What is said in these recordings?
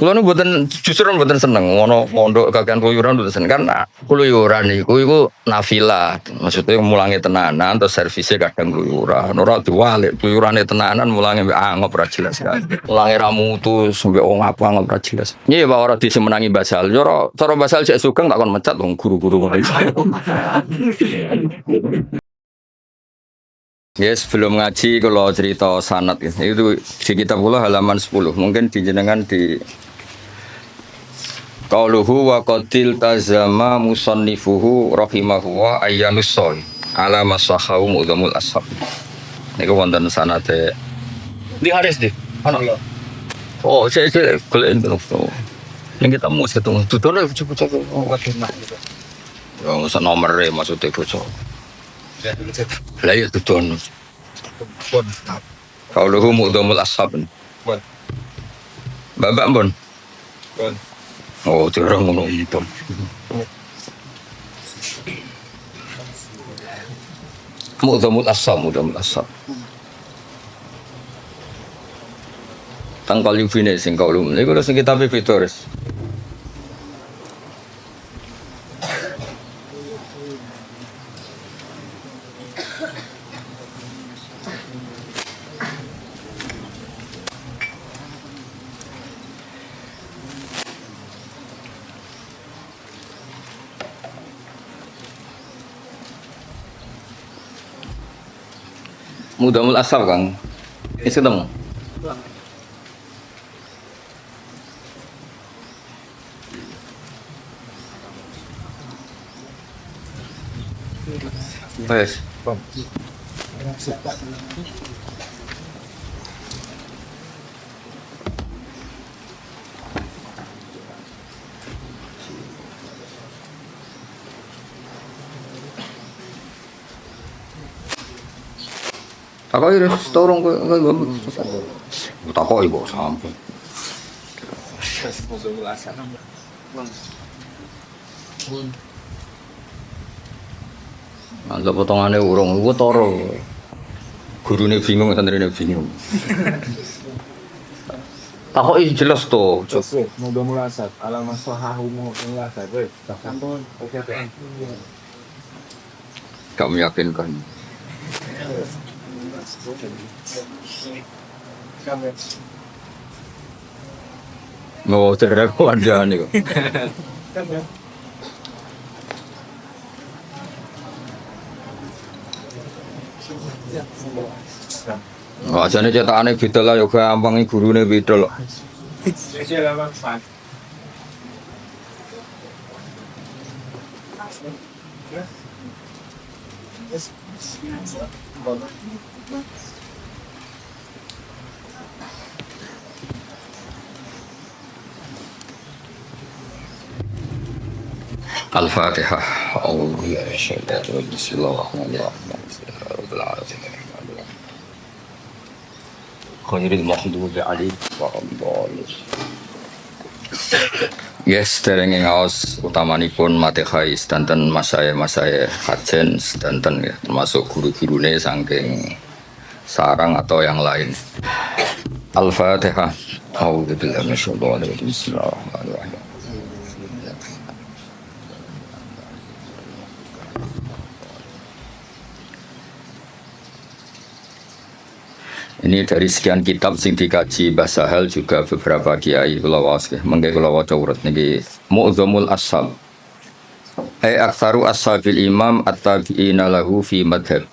Kulo nu mboten justru mboten seneng ngono pondok kakean keluyuran mboten seneng karena keluyuran iku nafilah. Maksudnya mulangi tenanan terus servisnya kadang keluyuran. Ora diwalik keluyurane tenanan mulangi mbek angop ora jelas kan. Mulangi ra mutu sampe wong apa angop ora jelas. Iya Pak ora disemenangi basal. Cara basal cek sugeng tak kon mecat wong guru-guru ngono. Yes, sebelum ngaji kalau cerita sanad itu di kitab kula halaman 10. Mungkin dijenengan di qauluhu wa qatil tazama musannifuhu rahimahu wa ayyanus soy ala masahahu mudamul ashab. Niku wonten sanate di haris di. Ana. Oh, saya golek itu. Yang kita mau ketemu tutune bocah-bocah oh waduh gitu. Ya masa nomere maksudnya bocah. Lah ya tutun. Qauluhu mudamul ashab. Babak pun. Oh, orang ngono itu. Mudamul ashab. Tangkal yufine sing kaulum. Iku lho sing kitab Fitoris. Mudamul ashab Kang. Wis ketemu. Wes. Takoki wis torong kok takoki kok sampun. Anggap potongane urung iku toro. Gurune bingung, santrine bingung. Takoki jelas to. Moga mulasat ala maslahahu mulasat weh. Sampun oke. Gak meyakinkan. Mau terus kandhane kok. Wah, jane cetakane beda lah ya gampang iki gurune beda lho. Al-Fatihah. Bismillahirrahmanirrahim. Khairil maghdubi alaihim wa'adhdallin. Yes, derenge ngaos utamanipun Matihai sedanten masaya hajen sedanten ya, termasuk guru-gurune saking sarang atau yang lain. Al-Fatihah. A'udzubillahi minasyaitonir rajim. Bismillahirrahmanirrahim. Ini dari sekian kitab sing dikaji Mbah Sahal juga beberapa kiai kula waos nggih. Mengke kula waca urut niki Mu'dzamul Ashab. Aktsaru ashabil imam at-tabi'ina lahu fi madhab.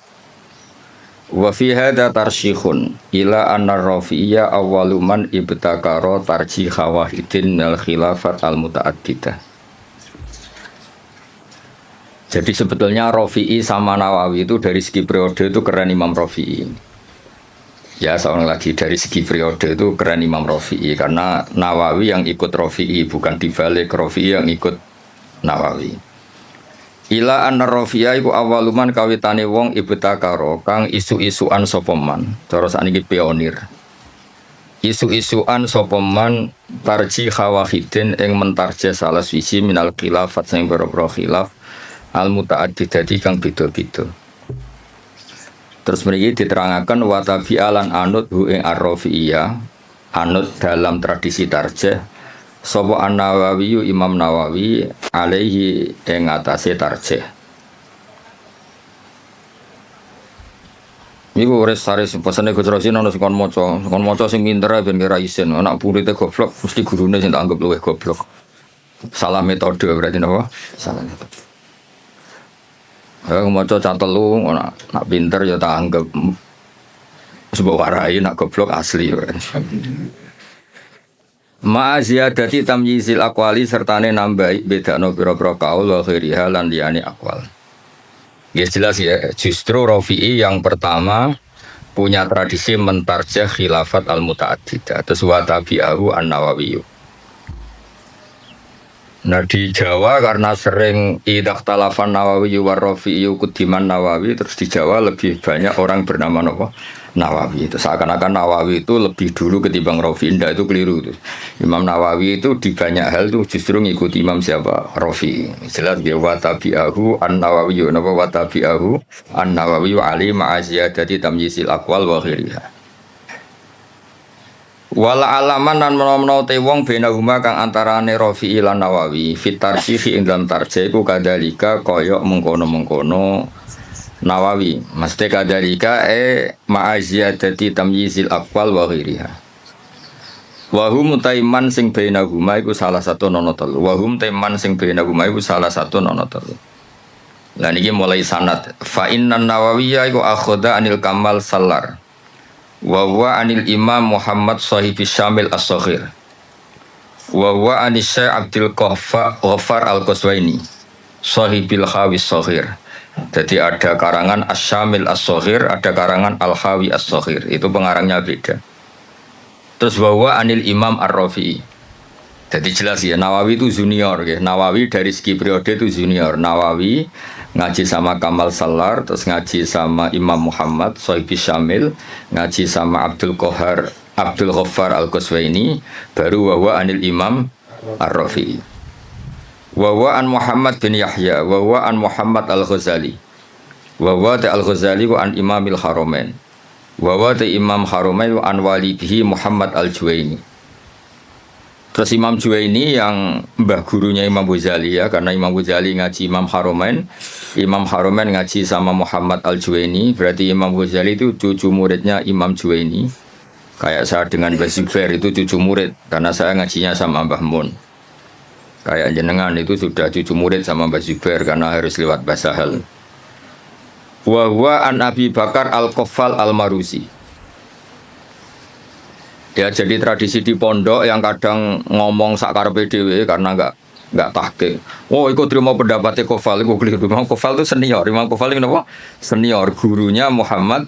Wa fi hadza tarsyikhun ila anna Rafi'iyya awwalu man ibtakara tarjih wahidin al khilafat al mutaaddidah. Jadi sebetulnya Rafi'i sama Nawawi itu dari segi periode itu keren Imam Rafi'i. Ya seorang lagi dari segi periode itu keren Imam Rafi'i karena Nawawi yang ikut Rafi'i bukan dibalik Rafi'i yang ikut Nawawi. Ila anna Rafi'a iku awaluman kawitane wong ibtakaro kang isu-isuan sapa man. Cara sakniki pionir. Isu-isuan sapa man tarji khawahidin ing mentarjih salah siji minal khilafat sing boro-boro khilaf al mutaaddidati kang beda-beda. Terus mriki diterangaken wa tabi'alan anut hu ing ar-Rafi'iyah anut dalam tradisi tarjih Sapa An-Nawawi Imam Nawawi alaihi ing atase tarjih. Iku ores saris pesane Gus Rosin ana sing kon maca sing pinter ben kira isin. Anak purite goblok mesti gurune sing tak anggap luwih goblok. Salah metode berarti napa? Salah metode. Maca cah telu nak pinter ya tak anggap sebab warai nak goblok asli. Ma ziyadati tamyizil aqwali sertane nambahi bedakno pira-pira kaul wa khairiha lan liyane aqwal. Ya jelas ya, justru Rafi'i yang pertama punya tradisi mentarjah khilafat al-muta'addidah terus wa tabi'ahu an-Nawawi. Nah di Jawa karena sering idaktalafan Nawawi wa Rafi'i kudiman Nawawi, terus di Jawa lebih banyak orang bernama Nawawi. Itu seakan-akan Nawawi itu lebih dulu ketimbang Rafi'i. Indah itu keliru itu. Imam Nawawi itu di banyak hal itu justru ngikuti Imam siapa? Rafi'i. Jelas dia wa tabi'ahu an-Nawawi. Napa wa tabi'ahu an-Nawawi ali ma'aziyadati tamyizil aqwal wa khairiha. Wala alaman lan menawa te wong benahuma kang antarane Rafi'i lan Nawawi fit tarjih ing dalam tarjih iku kadalika kaya mengkono-mengkono Nawawi mesti kadalika ma'aziyadati tamyizil aqwal wa ghairiha wa hum taiman sing benahuma iku salah satu nono telu wa hum taiman sing benahuma iku salah satu nono telu. Lah niki mulai sanad fa innan Nawawiyya iku akhadha anil Kamal Sallar wa huwa anil Imam Muhammad Sahibi Syamil As-Saghir wa huwa anis Syekh Abdul Ghaffar Al-Qaswaini Sahibil Khawi As-Saghir. Jadi ada karangan As-Syamil As-Saghir, ada karangan Al-Khawi As-Saghir. Itu pengarangnya beda. Terus wa huwa anil Imam Ar-Rafi'i. Jadi jelas ya, Nawawi itu junior ya. Nawawi dari segi periode itu junior. Nawawi ngaji sama Kamal Sallar, terus ngaji sama Imam Muhammad Sahibi Syamil, ngaji sama Abdul Ghaffar Al-Qaswaini, baru wa anil Imam Ar-Rafi'i. Wa an Muhammad bin Yahya, wa an Muhammad Al-Ghazali. Wa Al-Ghazali wa an Imamil Haramain. Wa Imam Haramain wa an walidihi Muhammad Al-Juwaini. Terus Imam Juwaini yang mbah gurunya Imam Ghazali ya, karena Imam Ghazali ngaji Imam Haramain ngaji sama Muhammad Al-Juwaini, berarti Imam Ghazali itu cucu muridnya Imam Juwaini. Kayak saya dengan Mbah Zubair itu cucu murid, karena saya ngajinya sama Mbah Mun. Kayak jenengan itu sudah cucu murid sama Mbah Zubair, karena harus lewat Mbah Sahal. Wa huwa an Abi Bakar Al-Qaffal Al-Maruzi. Ya jadi tradisi di pondok yang kadang ngomong sakarepe dhewe karena enggak tahqiq. Oh, iku terima pendapatnya Qaffal, iku keliru. Imam Qaffal itu senior. Imam Qaffal itu apa? Senior gurunya Muhammad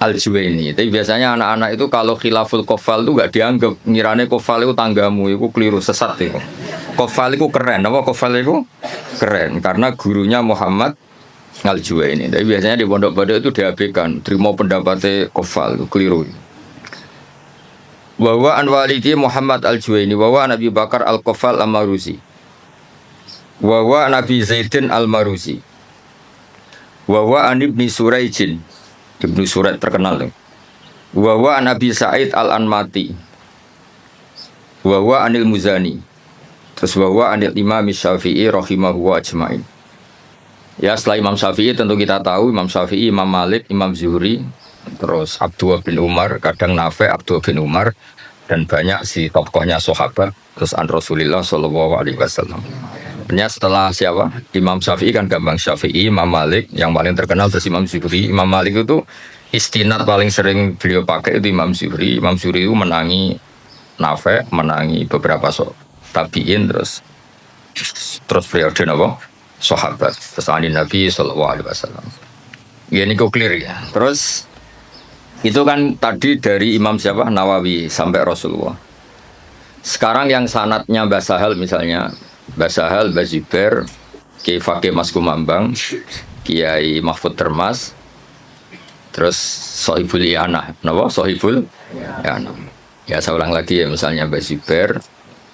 Al-Juwaini. Tapi biasanya anak-anak itu kalau khilaful Qaffal itu enggak dianggap, ngirane Qaffal itu tanggamu, itu keliru, sesat itu. Qaffal itu keren, apa Qaffal itu keren karena gurunya Muhammad Al-Juwaini. Tapi biasanya di pondok-pondok itu diabaikan, terima pendapatnya Qaffal, itu keliru. Wa an walidi Muhammad Al-Juwaini wa an Abi Bakar Al-Qaffal Al-Maruzi wa an Abi Zaidin Al-Maruzi wa an Ibni Suraijin, Ibnu Suraid terkenal wa an Abi Sa'id Al-Anmati wa anil Muzani, terus wa anil Imam Syafi'i rahimahu wa ajma'in. Ya setelah Imam Syafi'i tentu kita tahu Imam Syafi'i, Imam Malik, Imam Zuhri, terus Abdullah bin Umar, kadang Nafi' Abdullah bin Umar, dan banyak si tokohnya sahabat, terus an Rasulullah Shallallahu Alaihi Wasallam. Sebenarnya setelah siapa? Imam Syafi'i kan gampang Syafi'i, Imam Malik, yang paling terkenal terus Imam Zuhri. Imam Malik itu istinad paling sering beliau pakai itu Imam Zuhri. Imam Zuhri itu menangi Nafi', menangi beberapa tabi'in, terus periode apa? Sahabat, terus Nabi Shallallahu Alaihi Wasallam. Ya ini kok clear ya. Terus itu kan tadi dari Imam siapa? Nawawi sampai Rasulullah. Sekarang yang sanadnya Mbah Sahal misalnya, Mbah Sahal, Mbah Zubair, Kiai Fakih Mas Kumambang, Kiai Mahfud Termas, terus Sohibul I'anah. Kenapa? Sohibul I'anah. Ya saya ulang lagi ya, misalnya Mbah Zubair,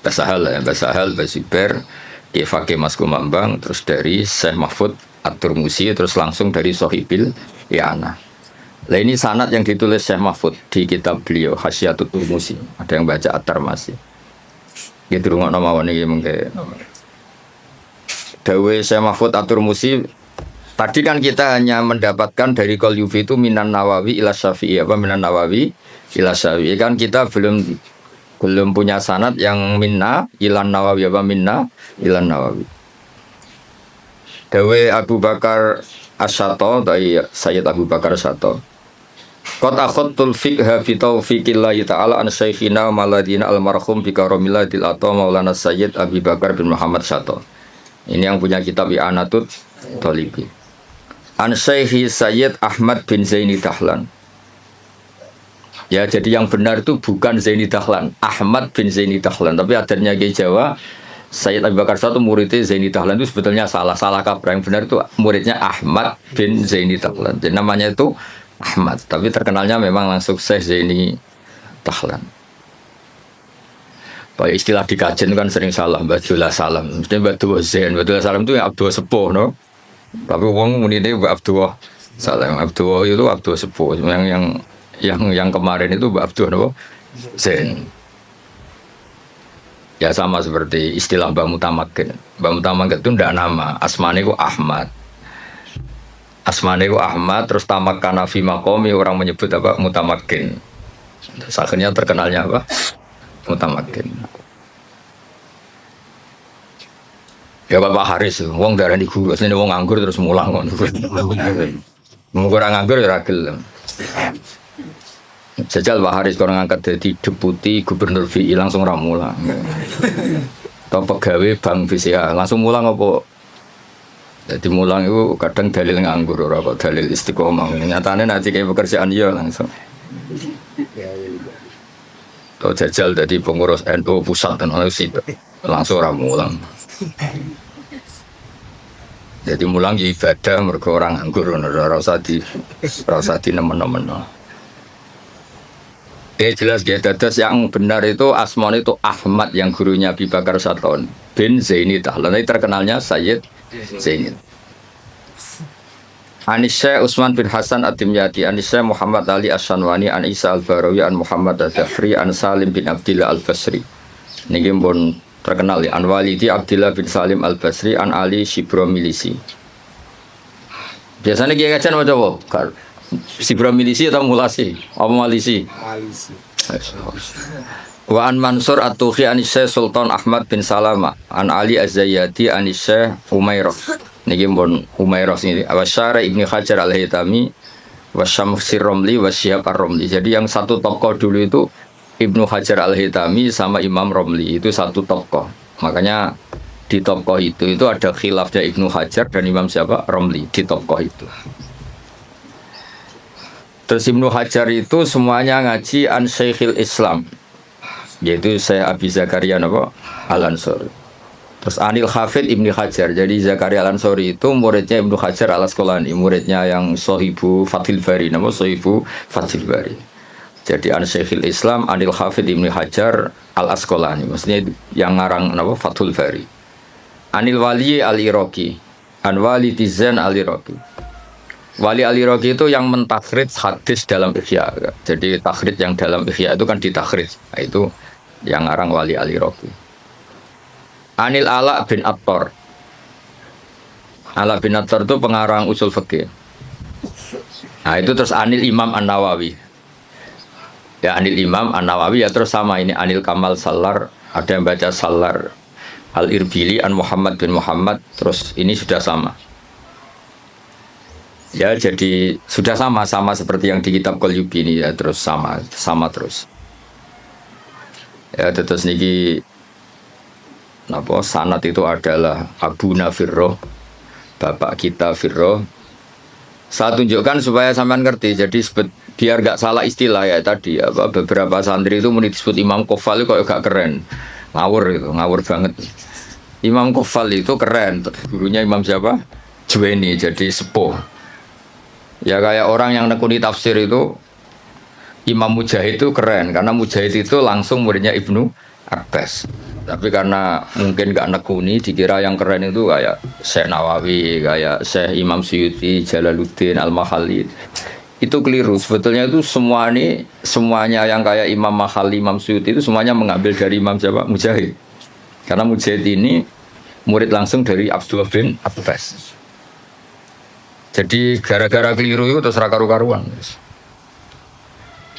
Mbah Sahal ya, Mbah Sahal, Mbah Zubair, Kiai Fakih Mas Kumambang, terus dari Syekh Mahfud At-Turmusi, terus langsung dari Sohibul I'anah. Nah ini sanad yang ditulis Syekh Mahfud di kitab beliau Hasyiatut Turmusi. Ada yang baca At-Tarmasi. Gitu rungokno mawon iki mengke. Dawe Syekh Mahfud Atur Musi. Tadi kan kita hanya mendapatkan dari Qol Yufi itu minan Nawawi ila Syafi'i apa minan Nawawi ila Syafi'i kan kita belum punya sanad yang minna ilan Nawawi apa minna ilan Nawawi. Dawe Abu Bakar Asyato dari Sayyid Abu Bakar Asyato. Qad akhadtul fiqha fi taufiqillahi ta'ala an syekhina maladina almarhum bi karamillatil ata Maulana Sayyid Abi Bakar bin Muhammad Asyato. Ini yang punya kitab I'anatul Thalibi. An Syekhi Sayyid Ahmad bin Zaini Dahlan. Ya, jadi yang benar itu bukan Zaini Dahlan, Ahmad bin Zaini Dahlan. Tapi adanya di Jawa, Sayyid Abu Bakar satu muridnya Zaini Dahlan itu sebetulnya salah kaprah. Yang benar itu muridnya Ahmad bin Zaini Dahlan. Jadi namanya itu Ahmad, tapi terkenalnya memang langsung Syekh Zaini Dahlan. Kayak istilah di kajian kan sering salah, Abdullah Salam. Mesti Abdullah Zain, Abdullah Salam itu yang Abdullah Sepuh, no? Tapi wong muni ini Abdullah Salam, Abdullah itu Abdullah Sepuh. Yang kemarin itu Abdullah no? Zain. Ya sama seperti istilah Mbak Mutamakin. Mbak Mutamakin itu tidak nama, asmane itu Ahmad. Asmane itu Ahmad, terus tamak kanafi makomi orang menyebut apa Mutamakin. Terus akhirnya terkenalnya apa? Mutamakin. Ya Bapak Haris, wong darani guru, asline wong nganggur terus mulang ngono. Mung ora nganggur ya ra gelem. Jajal Pak Haris kalau ngangkat jadi deputi gubernur VI langsung ra mulang. Atau pegawai bank BCA langsung mulang apa? Jadi mulang itu kadang dalil nganggur ora kok dalil istiqomah. Nyatane nanti kayak pekerjaan ya langsung. Atau jajal jadi pengurus NU pusat dan langsung ra mulang. Jadi mulang ya ibadah mergo orang nganggur ora usah di nemen-nemen. Jelas dia dadas yang benar itu asmane itu Ahmad yang gurunya Abi Bakar Saton bin Zaini Dahlan. Terkenalnya Sayyid Zaini. Anisya Utsman bin Hasan At-Timyati, Anisya Muhammad Ali As-Sanwani, An Isa Al-Barawi, An Muhammad Al-Zafri, An Salim bin Abdillah Al-Basri. Niki pun terkenal ya, An Walidi Abdillah bin Salim Al-Basri, An Ali Shibro Milisi. Biasanya kiai kajian macam apa? Shibro Milisi atau Mulasi? Apa Malisi? Malisi. Wa an Mansur At-Tuhi Anisya Sultan Ahmad bin Salama, An Ali Az-Zayyadi Anisya Umairah. Niki pun Umairah ini. Awasyara Ibnu Hajar Al-Haytami, Wasyamsir Romli, Wasyihab Ar-Romli. Jadi yang satu tokoh dulu itu Ibnu Hajar Al-Haytami sama Imam Romli, itu satu tokoh. Makanya di tokoh itu ada khilafnya Ibnu Hajar dan Imam siapa? Romli di tokoh itu. Terus Ibnu Hajar itu semuanya ngaji an Syekhil Islam, yaitu Syekh Abi Zakaria Al-Ansori. Terus Anil Hafid Ibnu Hajar. Jadi Zakaria Al-Ansori itu muridnya Ibnu Hajar Al-Asqalani, muridnya yang Sohibu Fathil Bari, Sohibu Fathil Bari. Jadi an Syekhil Islam Anil Hafid Ibnu Hajar Al-Asqalani, maksudnya yang ngarang Fathul Bari. Anil Wali Al-Iraqi, An Wali Tizan Al-Iraqi. Wali Al-Iraqi itu yang mentakhrij hadis dalam Ihya. Jadi takhrij yang dalam Ihya itu kan ditakhrij. Nah, itu yang ngarang Wali Al-Iraqi. Anil Ala bin Attar. Ala bin Attar itu pengarang usul fikih. Nah, itu terus Anil Imam An-Nawawi. Ya Anil Imam An-Nawawi ya terus sama ini Anil Kamal Salar, ada yang baca Salar. Al-Irbili An Muhammad bin Muhammad, terus ini sudah sama. Ya jadi sudah sama seperti yang di kitab Qalyubi ini ya, terus sama terus. Ya terus niki sanad itu adalah Abu Nafirroh, bapak kita Firroh. Saya tunjukkan supaya sampean ngerti. Jadi biar gak salah istilah ya tadi beberapa santri itu disebut Imam Qofal itu kok gak keren. Ngawur banget. Imam Qofal itu keren. Gurunya Imam siapa? Juwaini, jadi sepuh. Ya kayak orang yang nekuni tafsir itu Imam Mujahid itu keren karena Mujahid itu langsung muridnya Ibnu Abbas. Tapi karena mungkin gak nekuni dikira yang keren itu kayak Syekh Nawawi, kayak Syekh Imam Suyuti, Jalaluddin Al-Mahalli. Itu keliru. Sebetulnya itu semuanya yang kayak Imam Mahalli, Imam Suyuti itu semuanya mengambil dari Imam siapa? Mujahid. Karena Mujahid ini murid langsung dari Abdullah bin Abbas. Jadi gara-gara keliru itu terus karu-karuan.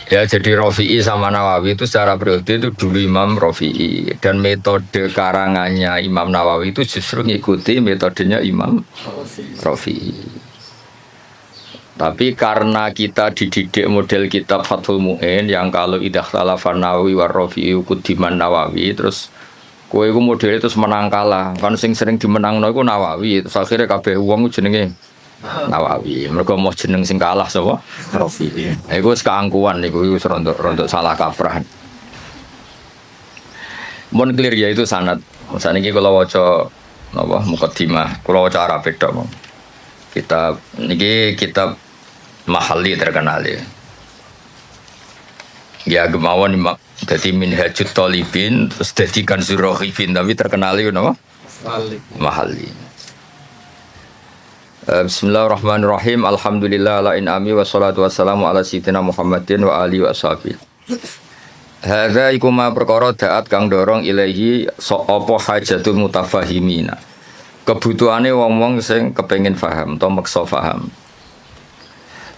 Ya jadi Rafi'i sama Nawawi itu secara periode itu dulu Imam Rafi'i, dan metode karangannya Imam Nawawi itu justru ngikuti metodenya Imam Rafi'i. Tapi karena kita dididik model kitab Fathul Mu'in yang kalau idah talafan Nawawi war Rafi'i kudiman Nawawi, terus kowe iku model terus menang kalah. Kan sing sering dimenangno iku Nawawi, terus akhirnya kabeh wong jenenge Nawawi. Mereka mau jeneng sing kalah sapa? Rafi'i. Iku wis keangkuhan niku wis rontok salah kaprah. Mun clear ya itu sanad. Saniki kula waca napa mukaddimah, kula waca Arab tok. Kitab niki kitab Mahalli terkenal ya. Ya gemawon dadi Minhajut Thalibin terus dadi Kanzur Raghibin, tapi terkenal itu napa? Mahalli. Bismillahirrahmanirrahim. Alhamdulillah ala in'ami wassalatu wassalamu ala sayyidina Muhammadin wa alihi wa sahbihi. Hadza iku ma perkara daat kang dorong ilahi apa hajatul mutafahimina. Kebutuhane wong-wong sing kepengin paham atau maksa paham.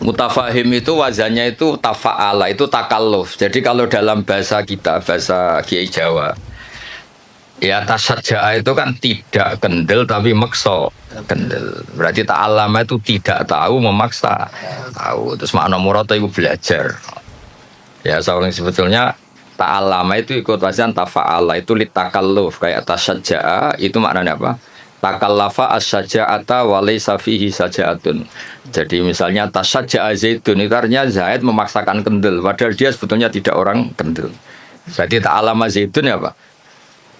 Mutafahim itu wazannya itu tafa'ala, itu takalluf. Jadi kalau dalam bahasa kita, bahasa Kiai Jawa, ya tasajja'a itu kan tidak kendel tapi maksa kendel. Berarti ta'allama itu tidak tahu memaksa tahu. Terus makna murata itu belajar. Ya soalnya sebetulnya ta'allama itu ikut wazan tafa'ala, itu litakalluf. Kayak tasajja'a itu maknanya apa? Takallafa as-saja'ata wa laysa fihi saja'atun. Jadi misalnya tasajja'a Zaidun, itu artinya Zaid memaksakan kendel padahal dia sebetulnya tidak orang kendel. Berarti ta'allama Zaidun ya Pak?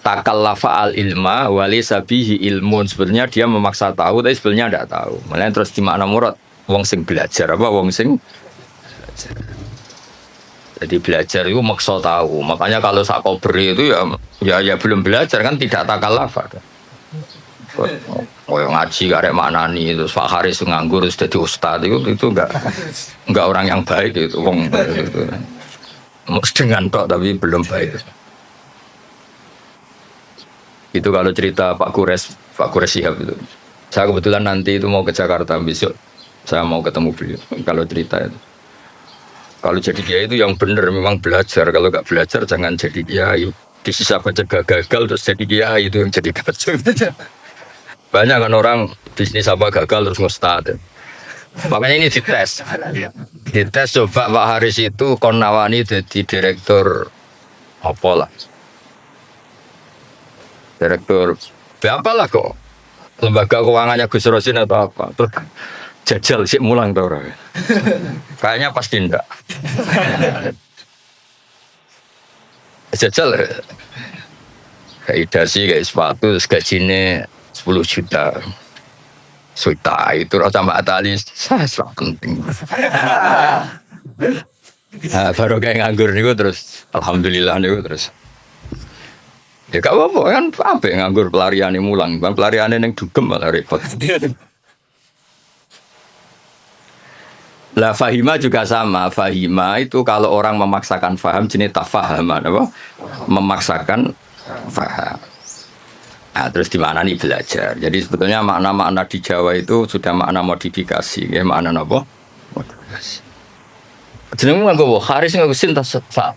Takallafa al-ilma wa laysa fihi ilmun. Sebenarnya dia memaksa tahu tapi sebenarnya tidak tahu. Makanya terus di makna murad wong sing belajar apa wong sing belajar. Jadi belajar itu maksa tahu. Makanya kalau sakobri itu ya belum belajar kan tidak takallafa. Oh yang ngaji gak ada maknani, terus Pak Haris nganggur terus jadi ustad itu enggak orang yang baik itu wong itu. Dengan tok tapi belum baik. Itu kalau cerita Pak Kures Shihab itu. Saya kebetulan nanti itu mau ke Jakarta besok. Saya mau ketemu beliau. Kalau cerita itu. Kalau jadi kiai itu yang benar memang belajar. Kalau nggak belajar jangan jadi kiai. Di sisa baca gagal terus jadi kiai itu yang jadi kacau. Banyak kan orang bisnis apa gagal terus ngustad. Makanya ini dites. Dites coba Pak Haris itu Konawani jadi direktur apa lah. Direktur apa lah kok lembaga keuangannya Gus Rosin atau apa terus jajal sih mulang tau orang kayaknya pasti enggak jajal kayak dasi kayak sepatu gajinya 10 juta itu rasa Mbak Atali sangat penting. Nah, baru kayak nganggur nih terus alhamdulillah nih terus ya gak apa-apa kan apa nganggur pelariannya mulang bukan pelariannya yang dugem malah repot. Lah fahima juga sama. Fahima itu kalau orang memaksakan faham jenis tafahaman apa? Memaksakan faham. Nah, terus di mana nih belajar. Jadi sebetulnya makna-makna di Jawa itu sudah makna modifikasi ya, makna apa? Modifikasi. Jenengmu nganggo Haris nganggo sin tasfa.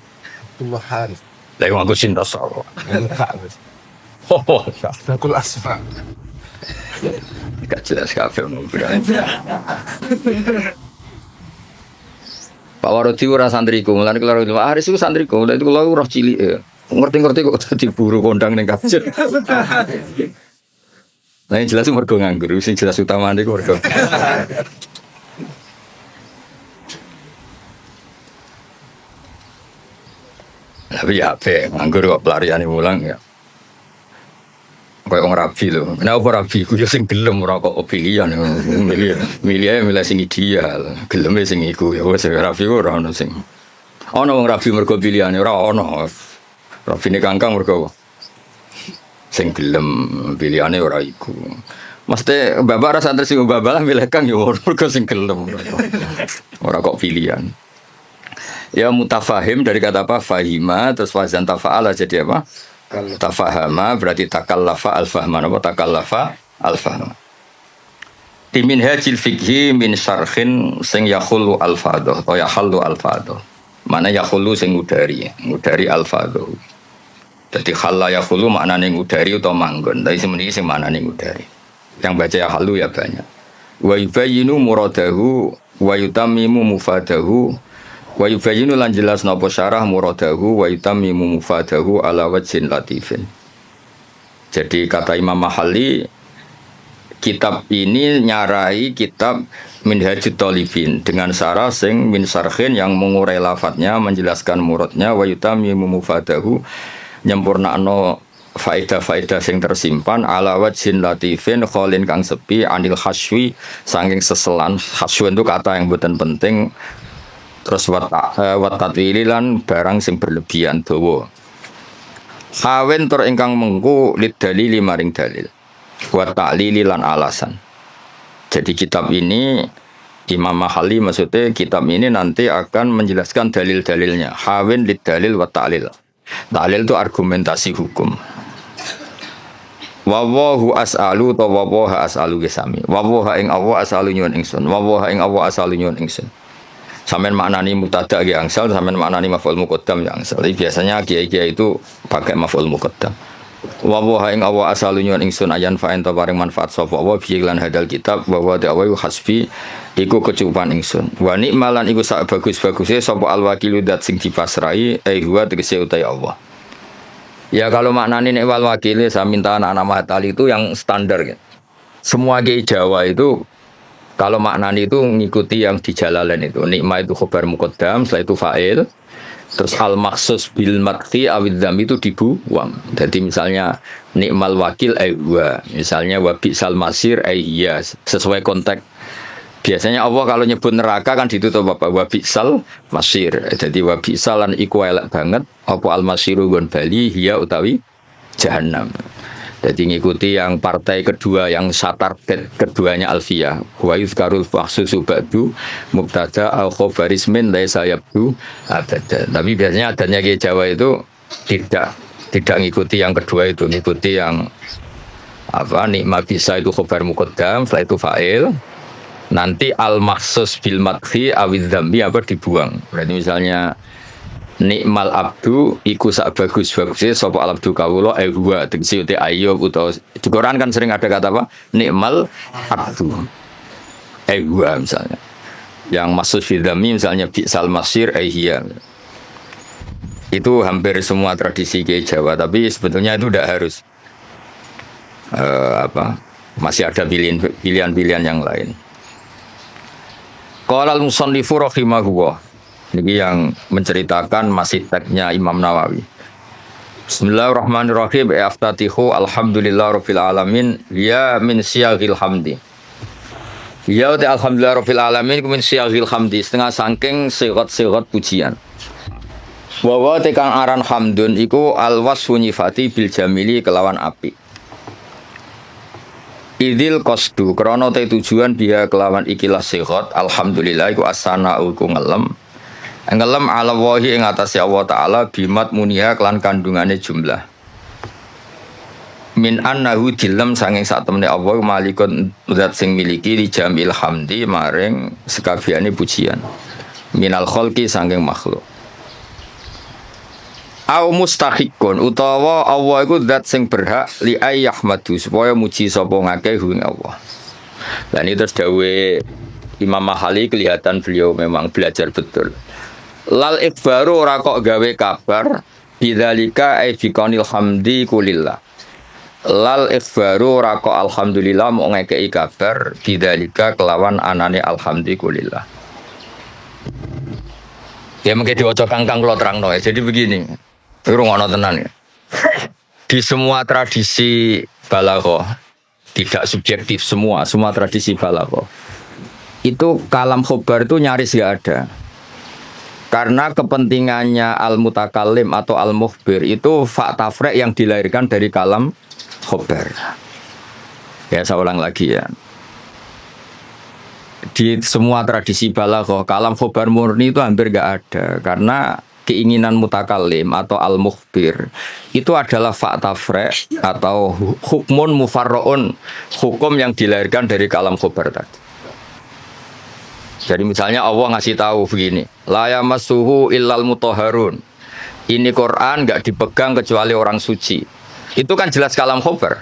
Abdullah Haris. Lah nganggo sin tasfa. Enggak. Oh, Abdul Asfa. gak jelas kafe ngobrol. Pak Warodi ora santriku, mulane kula Pak Haris iku santriku, lha itu kula roh cilik ya. Ngerti-ngerti kok dadi buru kondang ning kajen. Nah, yang jelas mergo nganggur, sing jelas utamane iku mergo. Tapi ya ape nganggur kok pelariane mulang ya. Kayak orang rabi loh. Kenapa rabi? Ku yo sing gelem ora kok pilihan. Milih sing ideal. Geleme sing iku ya wis rabi ora ono sing. Ono wong rabi mergo pilihane ora ono. Rabine kangkang mergo sing gelem pilihane ora iku. Mesti bapak ora santri sing bapak lah milih kang yo mergo sing gelem. Ora kok pilihan. Ya mutafahim dari kata apa? Fahima terus wazan tafa'ala jadi apa? Tafahama berarti takallafa al-fahma. Apa takallafa al-fahma? Timin hajil fikhi min syarhin sing yakhulu al-fadho atau yahallu al-fadho. Mana yakhulu sing ngudari al-fadho. Jadi khalla yakhulu maknane ngudari atau manggon. Tapi sebenarnya sing maknane ngudari. Yang baca yahallu ya banyak. Wa yubayyinu muradahu wa yutammimu mufadahu wa yubayyinu lan jelas napa syarah muradahu wa yutammimu mufadahu ala wajhin latifin. Jadi kata Imam Mahalli, kitab ini nyarai kitab Minhajut Thalibin dengan syarah sing min syarhin yang mengurai lafadznya, menjelaskan muradnya, wa yutammimu mufadahu nyempurnakno faedah-faedah sing tersimpan ala wajhin latifin kholin kang sepi anil haswi saking seselan. Haswi itu kata yang boten penting. Terus watatwili lan barang sing berlebihan dawa. Hawen tur ingkang mengku lid dalili maring dalil. Wa ta'lili lan alasan. Jadi kitab ini Imam Mahalli maksudnya kitab ini nanti akan menjelaskan dalil-dalilnya. Hawen lid dalil wa ta'lil. Ta'lil itu argumentasi hukum. Wawahu as'alu ta wawaha as'alu gesami. Wawaha ing Allah as'alu nyuwun ingsun. Wawaha ing Allah as'alu nyuwun ingsun. Sampeyan maknani mubtada ge angsal, sampeyan maknani maf'ul muqaddam ya angsal. Biasanya kiai-kiai itu pakai maf'ul muqaddam. Wawaha ing Allah as'alu nyuwun ingsun ayan fa'in ta paring manfaat sapa wa bi lan hadal kitab wa wa da'wa hasbi iku kecukupan ingsun. Wa nikmalan iku sak bagus-baguse sapa al-wakilu dat sing dipasrai huwa tegese utai Allah. Ya kalau maknanya nek wal wakili saya minta anak-anak Mahatali itu yang standar gitu. Semua kiai Jawa itu kalau maknanya itu ngikuti yang di Jalalain itu. Nikmah itu khobar muqaddam, setelah itu fa'il. Terus al-maksus bil madhi awid dzam itu dibuang. Jadi misalnya nikmal wakil huwa, misalnya wa bi'sal masir iya, sesuai konteks. Biasanya Allah kalau nyebut neraka kan ditutup apa? Wa bi'sal masir. Jadi wa bi'salan iku elek banget apa al-masiru gon bali hiya utawi jahannam. Jadi ngikuti yang partai kedua yang satar keduanya alfiyah. Wa yuzkarul faksusu ba'du mubtada al-khobaris min laisa yabdu abada. Tapi biasanya adanya ke Jawa itu tidak ngikuti yang kedua itu, ngikuti yang apa? Nikmat bisa itu khobar muqaddam, setelah itu fa'il. Nanti al-maksus bil madhi awid dzambi apa dibuang. Berarti misalnya nikmal abdu iku sak bagus-bagusnya sapa al abdu kawula huwa tegese te ayyub utawa di Quran kan sering ada kata apa? Nikmal abdu. Huwa misalnya. Yang maksud fi dzammi misalnya bi'sal masir hiya. Itu hampir semua tradisi ke Jawa, tapi sebetulnya itu tidak harus masih ada pilihan-pilihan yang lain. Qala al-musannifu rahimahullah. Ini yang menceritakan masih teksnya Imam Nawawi. Bismillahirrahmanirrahim. Aftatihu alhamdulillah rabbil alamin. Ya min siyagil hamdi. Ya uti alhamdulillah rabbil alamin min siyagil hamdi. Setengah sangking sigat-sigat pujian. Wa tekang aran hamdun iku alwasfu nyifati bil jamili kelawan api. Idil qasdu krana te tujuan biha kelawan ikilah sigat alhamdulillah iku asana uku ngelem ala wahi ing atase Allah taala bimat muniha kelan kandungane jumlah min annahu dilem sanging sak temene Allah malikun zat sing miliki di jamil hamdi maring sekabiane pujian minal khalqi sanging makhluk au mustahiqun utawa Allah iku zat sing berhak li ayyahmadu supaya muji sapa ngakeh ing Allah. Lah ini terus dawuhe Imam Mahalli kelihatan beliau memang belajar betul. Lal ikhbaru ora kok gawe kabar bidzalika ai biqanil hamdi kulillah. Lal ikhbaru ora kok alhamdulillah mau ngekeki kabar bidzalika kelawan anane alhamdi kulillah. Ya mengke diwaca kangkang kula terangno. Jadi begini. Rungono tenan ya. Di semua tradisi balaghah tidak subjektif semua tradisi balaghah. Itu kalam khobar itu nyaris enggak ada. Karena kepentingannya al-mutakallim atau al-mukhbir itu fakta frek yang dilahirkan dari kalam khobar. Ya saya ulang lagi ya. Di semua tradisi balaghah kalam khobar murni itu hampir enggak ada karena keinginan mutakallim atau al-mukhbir itu adalah fakta fresh atau hukmun mufarro'un, hukum yang dilahirkan dari kalam khobar tadi. Jadi misalnya Allah ngasih tahu begini, la yamassuhu illal mutahharun. Ini Quran nggak dipegang kecuali orang suci. Itu kan jelas kalam khobar.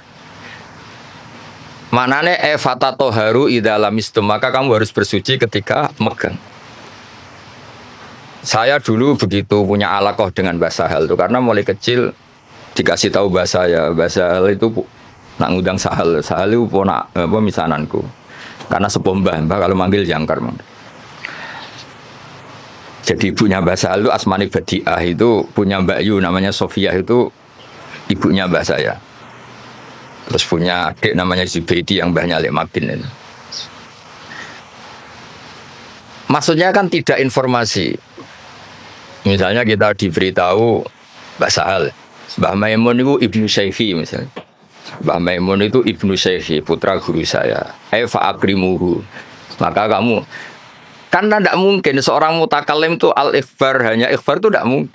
Manane fata toharu idalamistum, maka kamu harus bersuci ketika megang. Saya dulu begitu punya alaqah dengan Mbah Sahal itu karena mulai kecil dikasih tahu Mbah Sahal itu nak ngundang Sahal itu ponak misananku. Karena sepuh Mbah kalau manggil jangkar. Jadi ibunya Mbah Sahal itu Asmani Badiah itu punya Mbak Yu namanya Sofia itu ibunya Mbah saya. Terus punya adik namanya Zubaidi yang Mbahnya Lek Makin itu. Maksudnya kan tidak informasi. Misalnya kita diberitahu Mbah Sahal, Mbah Maimun itu ibnu Syekhi misalnya. Mbah Maimun itu ibnu Syekhi, putra guru saya. Fa'akrimuhu. Maka kamu, karena tidak mungkin seorang mutakallim itu al-ikhbar, hanya ikhbar itu tidak mungkin.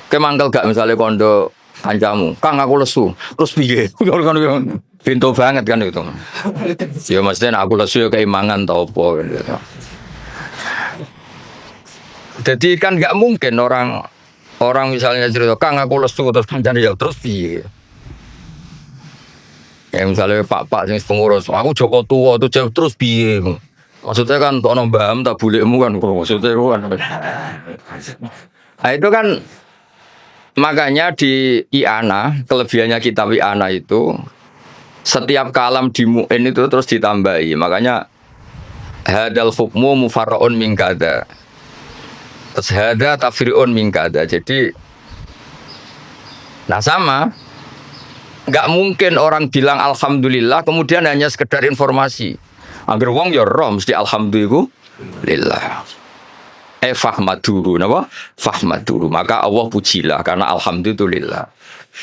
Kemangkel gak misalnya kondo kancamu, Kang aku lesu, terus piye? Pintu banget kan itu. Ya maksudnya aku lesu ya keimangan tau apa gitu. Jadi kan nggak mungkin orang misalnya cerita Kang aku lesu terus kancane ya terus piye. Ya misalnya Pak sing pengurus, aku Joko tua tuh terus piye. Maksudnya kan ono mbaham tak bulekmu kan maksudnya kan. Nah, itu kan makanya di I'anah, kelebihannya kitab I'anah itu setiap kalam di mu'in itu terus ditambahi. Makanya hadal hukmu mufarra'un min kada. Terus hada tafri'un min kada. Jadi nah sama, nggak mungkin orang bilang alhamdulillah kemudian hanya sekedar informasi. Agar wong ya roh mesti alhamdulillah. Fahmaduru, napa? Fahmaduru. Maka Allah pujilah karena alhamdulillah.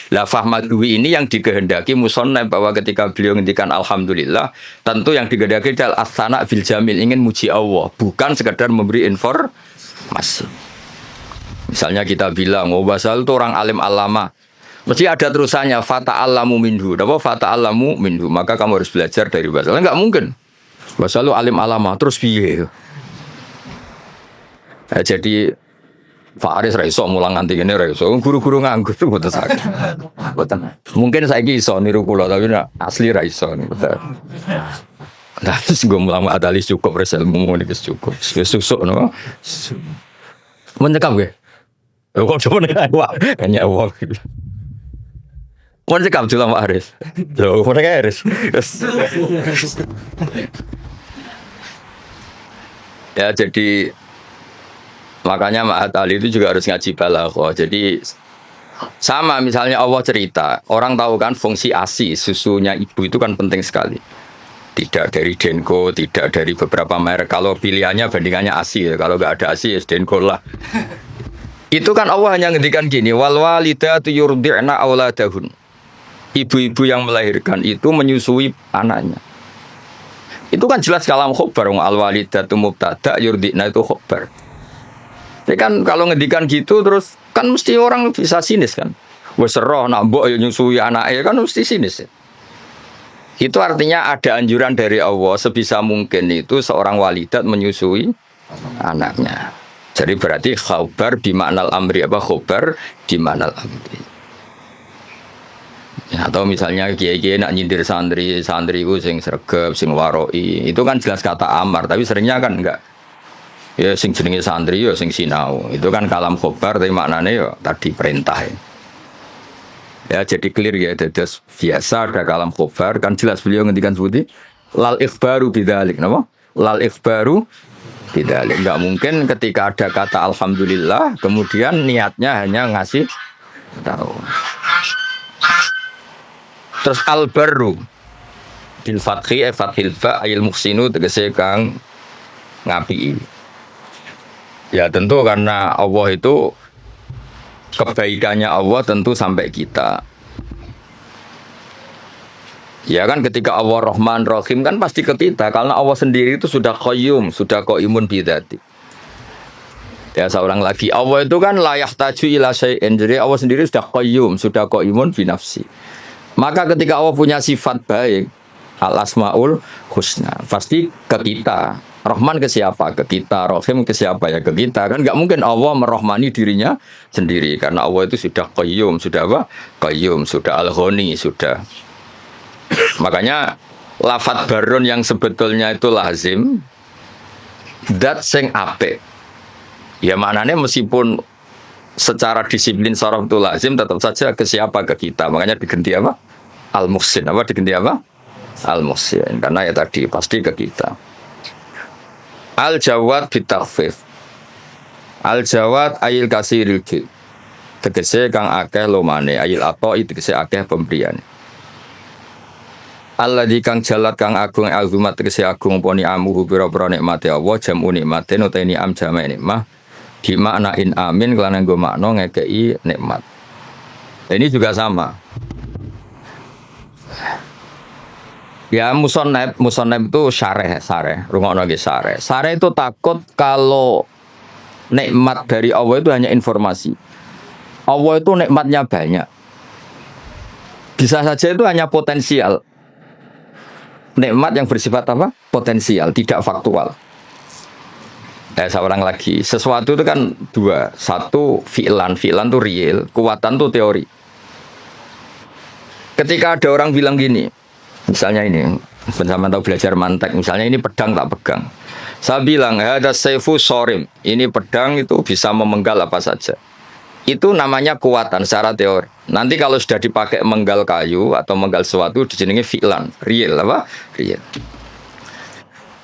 Lah fahmaduru ini yang dikehendaki musannaf bahwa ketika beliau ngendikan alhamdulillah, tentu yang dikehendaki adalah as-sana bil jamil, ingin muji Allah, bukan sekedar memberi informasi. Misalnya kita bilang, oh Basal itu orang alim alama. Mesti ada terusannya fata'allamu minhu. Napa fata'allamu minhu? Maka kamu harus belajar dari Basal. Enggak mungkin. Basal itu alim alama terus piye? Jadi Pak Aris raiso mulang nganti kene raiso. Guru-guru nganggur tuh mboten saged. Mboten. Mungkin saiki iso niru kula tapi asli raiso mboten. Nah, terus gue mulang adalis cukup reselmu ngene wis cukup. Wis susuk no. Mencekam gue. Kok coba nek wah kayaknya wah. Kok cekam dulu Pak Aris. Lho, kok nek Aris. Ya jadi makanya Ma'at Ali itu juga harus ngaji balaghah. Jadi sama misalnya Allah cerita, orang tahu kan fungsi ASI, susunya ibu itu kan penting sekali. Tidak dari Denko, tidak dari beberapa merek. Kalau pilihannya bandingannya ASI, kalau nggak ada ASI ya Denko lah. Itu kan Allah hanya ngendikan gini, wal walidatu yurdi'na auladahun. Ibu-ibu yang melahirkan itu menyusui anaknya. Itu kan jelas kalam khobar, al walidatu mubtada yurdi'na itu khobar. Jadi kan kalau ngendikan gitu terus kan mesti orang bisa sinis kan. Wes roh nak mbok yo nyusui anake kan mesti sinis. Ya. Itu artinya ada anjuran dari Allah sebisa mungkin itu seorang walidat menyusui anaknya. Jadi berarti khabar di maknal amri apa khabar di maknal amri. Ya, atau misalnya kiai-kiai nak nyindir santri-santriku sing sregep, sing waroi, itu kan jelas kata amar, tapi seringnya kan enggak. Ya sing jenenge santri ya sing sinau. Itu kan kalam khobar tapi maknanya ya tadi perintah ya. Ya jadi clear ya, tetes biasa ada kalam khobar kan jelas beliau ngendikan seperti lal ikhbaru bidzalik, napa? Lal ikhbaru bidzalik. Enggak mungkin ketika ada kata alhamdulillah kemudian niatnya hanya ngasih tahu. Terus al-barru bil fathi fathil ba ayil muhsinu tegese kang ngapii. Ya tentu karena Allah itu kebaikannya Allah tentu sampai kita. Ya kan ketika Allah Rahman Rahim kan pasti ke kita karena Allah sendiri itu sudah qayyum, sudah qaimun bidzati. Ya seorang lagi, Allah itu kan layak taju ila syai'in. Jadi Allah sendiri sudah qayyum, sudah qaimun bi nafsi. Maka ketika Allah punya sifat baik, al asmaul husna, pasti ke kita. Rahman ke siapa? Ke kita. Rahim ke siapa? Ya ke kita. Kan nggak mungkin Allah merahmani dirinya sendiri, karena Allah itu sudah qayyum, sudah apa? Qayyum, sudah al-ghani, sudah. Makanya lafadz barun yang sebetulnya itu lazim, dat sing apik. Ya maknanya meskipun secara disiplin sorof itu lazim, tetap saja ke siapa? Ke kita. Makanya diganti apa? Al-Muhsin. Apa diganti apa? Al-Muhsin. Karena ya tadi pasti ke kita. Al-Jawad bitakhfif. Al-Jawad ayil kasiril jid. Tegese kang akeh lomane. Ayil atoi tegese akeh pemberian. Alladzi kang jalat kang agung azumat tegese agung poni amuhu pira-pira nikmate Allah jamu nikmate nuteni am jama nikmah di maknain amin kelana nggo makna ngekei nikmat. Ini juga sama. Ya musonab itu syareh. Rungokno nggih syareh. Syareh itu takut kalau nikmat dari Allah itu hanya informasi. Allah itu nikmatnya banyak. Bisa saja itu hanya potensial. Nikmat yang bersifat apa? Potensial, tidak faktual. Seorang lagi, sesuatu itu kan dua. Satu, fi'lan itu real, kuwatan itu teori. Ketika ada orang bilang gini, misalnya ini, bersama tahu belajar mantek, misalnya ini pedang tak pegang. Saya bilang, ada saifu sorim, ini pedang itu bisa memenggal apa saja. Itu namanya kuwatan secara teori. Nanti kalau sudah dipakai menggal kayu atau menggal sesuatu, dijenengi fi'lan, real apa? Real.